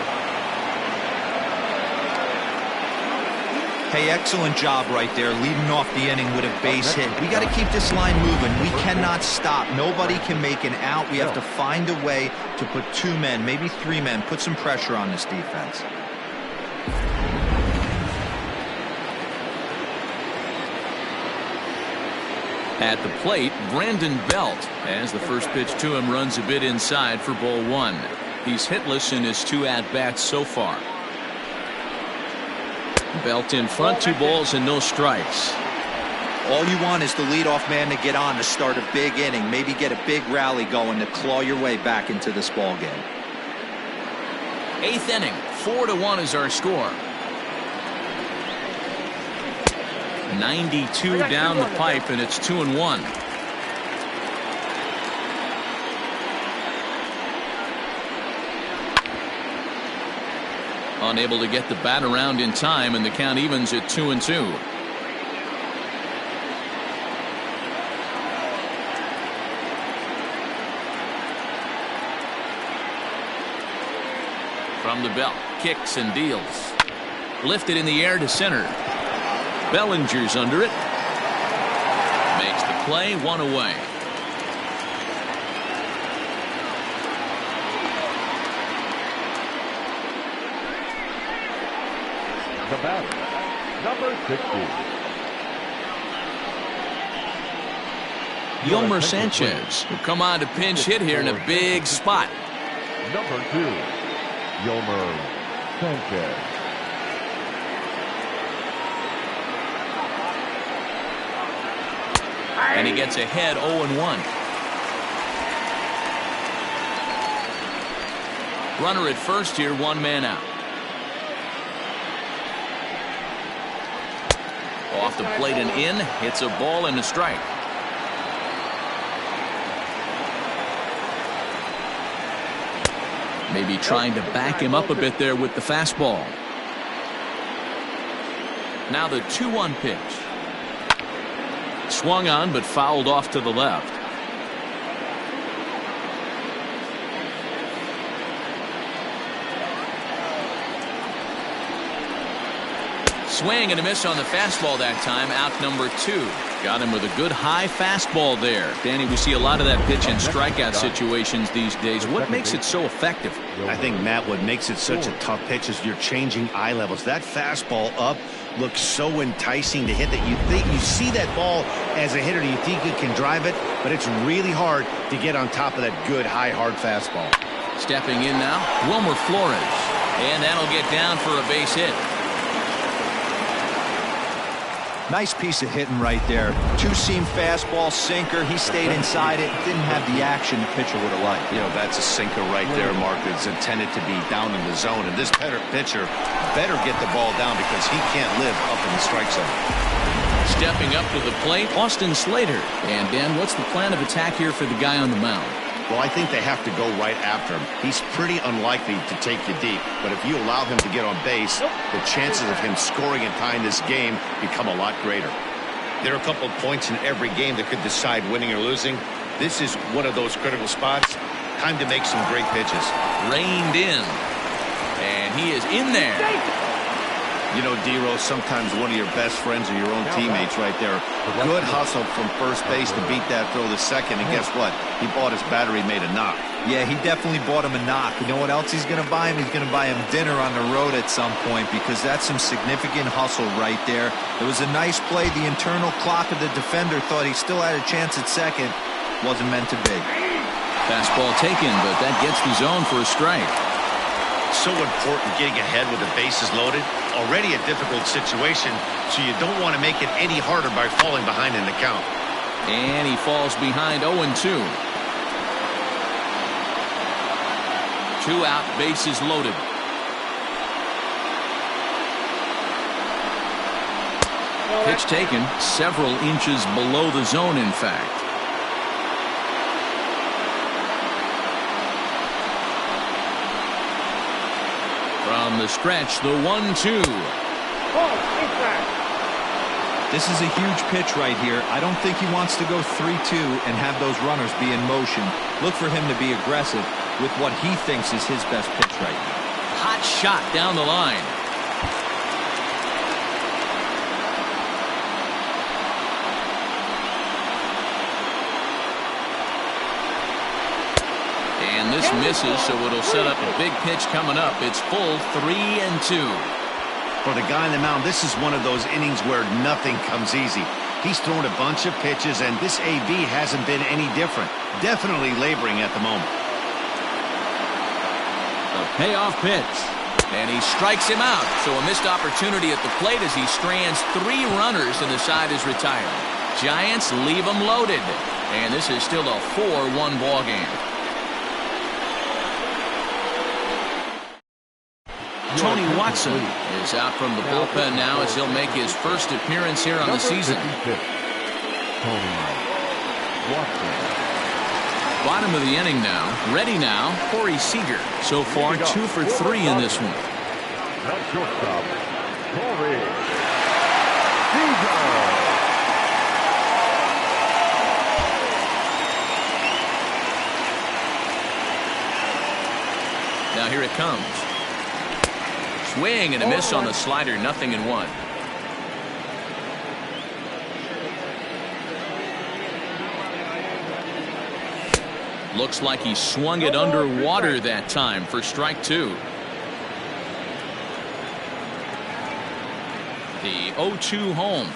Hey, excellent job right there, leading off the inning with a base hit. We got to keep this line moving. We cannot stop. Nobody can make an out. We have to find a way to put 2 men, maybe 3 men, put some pressure on this defense. At the plate, Brandon Belt, as the first pitch to him runs a bit inside for ball 1. He's hitless in his 2 at-bats so far. Belt in front, 2 balls and no strikes. All you want is the leadoff man to get on to start a big inning, maybe get a big rally going to claw your way back into this ball game. 8th inning, 4-1 is our score. 92 down the pipe, and it's 2-1. Unable to get the bat around in time, and the count evens at 2-2. From the belt, kicks and deals. Lifted in the air to center. Bellinger's under it. Makes the play, 1 away. The batter, number 60. Yolmer Sanchez will come on to pinch hit here in a big spot. Number 2, Yolmer Sanchez. And he gets ahead 0-1. Runner at first here, 1 man out. Off the plate and in. Hits a ball and a strike. Maybe trying to back him up a bit there with the fastball. Now the 2-1 pitch. Swung on but fouled off to the left. Swing and a miss on the fastball that time. Out number 2. Got him with a good high fastball there. Danny, we see a lot of that pitch in strikeout situations these days. What makes it so effective? I think, Matt, what makes it such a tough pitch is you're changing eye levels. That fastball up looks so enticing to hit that you think you see that ball as a hitter, you think you can drive it, but it's really hard to get on top of that good high hard fastball. Stepping in now, Wilmer Flores, and that'll get down for a base hit. Nice piece of hitting right there. 2-seam fastball, sinker. He stayed inside it. Didn't have the action the pitcher would have liked. You know, that's a sinker right there, Mark. It's intended to be down in the zone. And this pitcher better get the ball down because he can't live up in the strike zone. Stepping up to the plate, Austin Slater. And Dan, what's the plan of attack here for the guy on the mound? Well, I think they have to go right after him. He's pretty unlikely to take you deep, but if you allow him to get on base, the chances of him scoring and tying this game become a lot greater. There are a couple of points in every game that could decide winning or losing. This is one of those critical spots. Time to make some great pitches. Reined in, and he is in there. You know, D-Row, sometimes one of your best friends are your own teammates right there. Good hustle from first base to beat that throw to second, and guess what? He bought his battery made a knock. Yeah, he definitely bought him a knock. You know what else he's going to buy him? He's going to buy him dinner on the road at some point because that's some significant hustle right there. It was a nice play. The internal clock of the defender thought he still had a chance at second. Wasn't meant to be. Fastball taken, but that gets the zone for a strike. So important getting ahead with the bases loaded. Already a difficult situation, so you don't want to make it any harder by falling behind in the count. And he falls behind 0-2. 2 out, bases loaded. Pitch taken several inches below the zone, in fact. From the stretch, the 1-2. This is a huge pitch right here. I don't think he wants to go 3-2 and have those runners be in motion. Look for him to be aggressive with what he thinks is his best pitch right now. Hot shot down the line. And this misses, so it'll set up a big pitch coming up. It's full 3-2. For the guy on the mound, this is one of those innings where nothing comes easy. He's thrown a bunch of pitches, and this AB hasn't been any different. Definitely laboring at the moment. A payoff pitch. And he strikes him out. So a missed opportunity at the plate as he strands 3 runners and the side is retired. Giants leave them loaded. And this is still a 4-1 ball game. Tony Watson is out from the bullpen now as he'll make his first appearance here on the season. Tony Watson. Bottom of the inning now. Ready now, Corey Seager. So far, 2 for 3 in this one. That shortstop, Corey Seager. Now here it comes. Swing and a miss on the slider, 0-1. Looks like he swung it underwater that time for strike 2. The 0-2 home.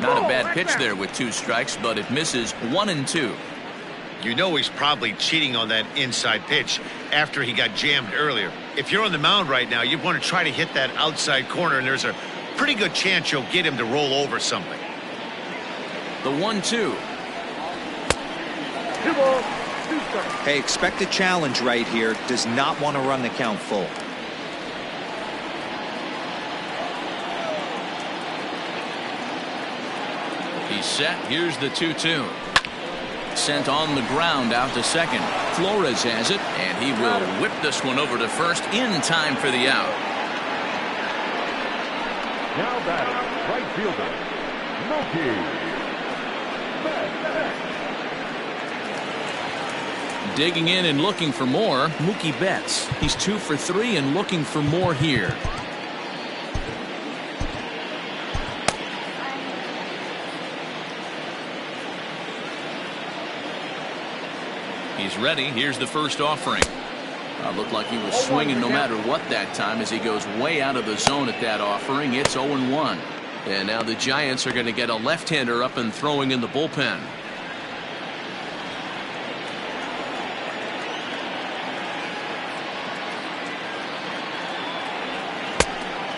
Not a bad pitch there with 2 strikes, but it misses 1-2. You know he's probably cheating on that inside pitch after he got jammed earlier. If you're on the mound right now, you want to try to hit that outside corner, and there's a pretty good chance you'll get him to roll over something. The 1-2. Hey, expect a challenge right here. Does not want to run the count full. He's set. Here's the 2-2. Sent on the ground out to second. Flores has it, and he will whip this one over to first in time for the out. Now batting, right fielder, Mookie Betts. Digging in and looking for more, Mookie Betts. He's 2 for 3 and looking for more here. He's ready. Here's the first offering. Looked like he was swinging no matter what that time as he goes way out of the zone at that offering. It's 0-1. And now the Giants are going to get a left-hander up and throwing in the bullpen.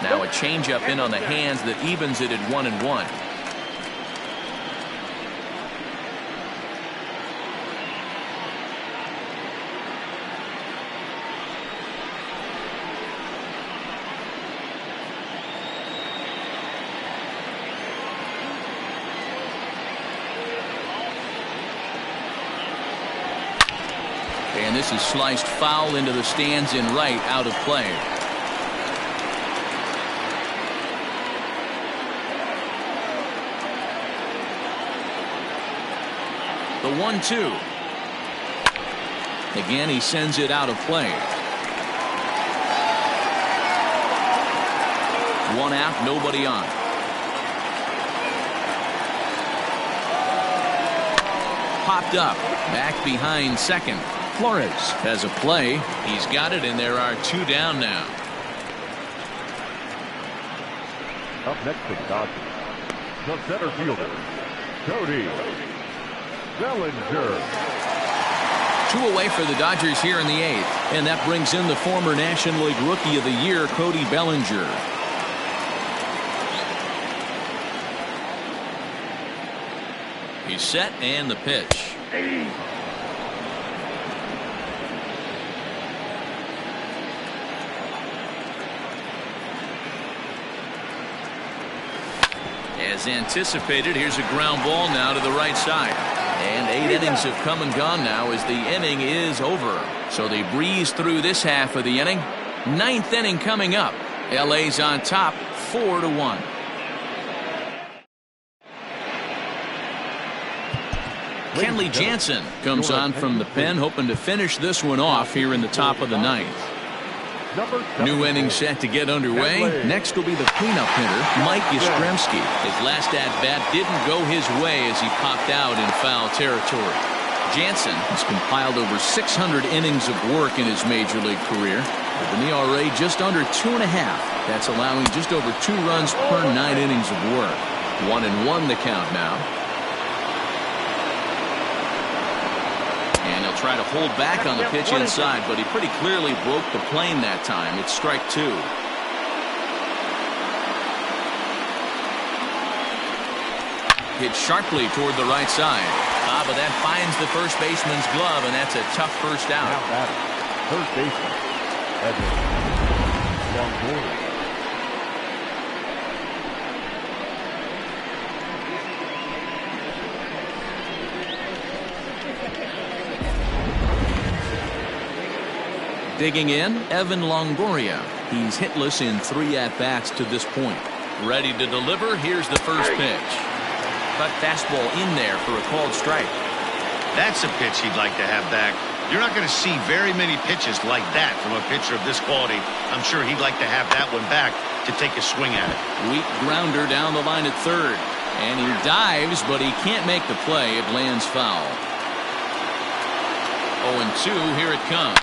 Now a changeup in on the hands that evens it at 1-1. And this is sliced foul into the stands in right, out of play. The 1-2. Again, he sends it out of play. 1 out, nobody on. Popped up, back behind second. Flores has a play. He's got it, and there are 2 down now. Up next to the Dodgers, the center fielder, Cody Bellinger. 2 away for the Dodgers here in the 8th, and that brings in the former National League Rookie of the Year, Cody Bellinger. He's set, and the pitch. As anticipated, here's a ground ball now to the right side. And 8 innings have come and gone now as the inning is over. So they breeze through this half of the inning. 9th inning coming up. LA's on top 4-1. Kenley Jansen comes on from the pen, hoping to finish this one off here in the top of the 9th. New inning set to get underway. Next will be the cleanup hitter, Mike Yastrzemski. His last at-bat didn't go his way as he popped out in foul territory. Jansen has compiled over 600 innings of work in his major league career, with an ERA just under 2.5. That's allowing just over 2 runs per 9 innings of work. 1-1 the count now. And he'll try to hold back on the pitch inside, but he pretty clearly broke the plane that time. It's strike 2. Hit sharply toward the right side. But that finds the first baseman's glove, and that's a tough first out. First baseman, Evan Longoria. Digging in, Evan Longoria. He's hitless in 3 at-bats to this point. Ready to deliver. Here's the first pitch. Cut fastball in there for a called strike. That's a pitch he'd like to have back. You're not going to see very many pitches like that from a pitcher of this quality. I'm sure he'd like to have that one back to take a swing at it. Weak grounder down the line at third. And he dives, but he can't make the play. It lands foul. 0-2, here it comes.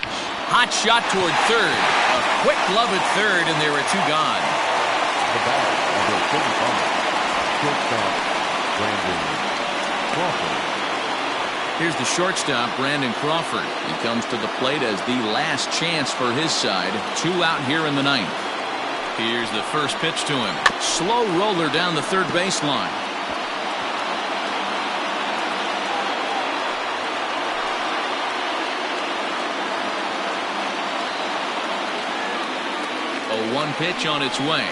Hot shot toward third. A quick glove at third, and there are 2 gone. The batter, number 35, shortstop, Brandon Crawford. Here's the shortstop, Brandon Crawford. He comes to the plate as the last chance for his side. 2 out here in the 9th. Here's the first pitch to him. Slow roller down the third baseline. One pitch on its way.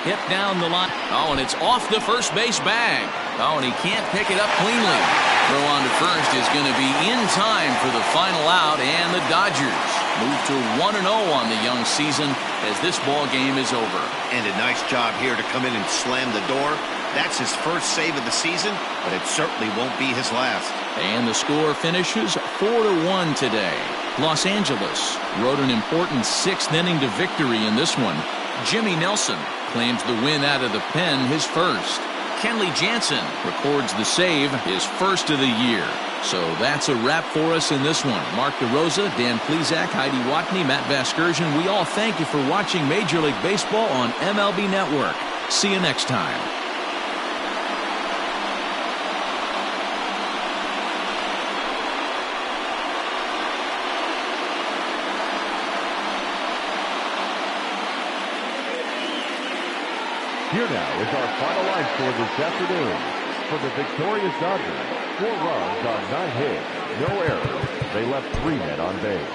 Hit down the line. Oh, and it's off the first base bag. Oh, and he can't pick it up cleanly. Throw on to first is going to be in time for the final out, and the Dodgers move to 1-0 on the young season as this ball game is over. And a nice job here to come in and slam the door. That's his first save of the season, but it certainly won't be his last. And the score finishes 4-1 today. Los Angeles rode an important 6th inning to victory in this one. Jimmy Nelson claims the win out of the pen, his first. Kenley Jansen records the save, his first of the year. So that's a wrap for us in this one. Mark DeRosa, Dan Plezak, Heidi Watney, Matt Vasgersian, we all thank you for watching Major League Baseball on MLB Network. See you next time. Here now is our final line score this afternoon. For the victorious Dodgers, 4 runs on 9 hits, no errors. They left 3 men on base.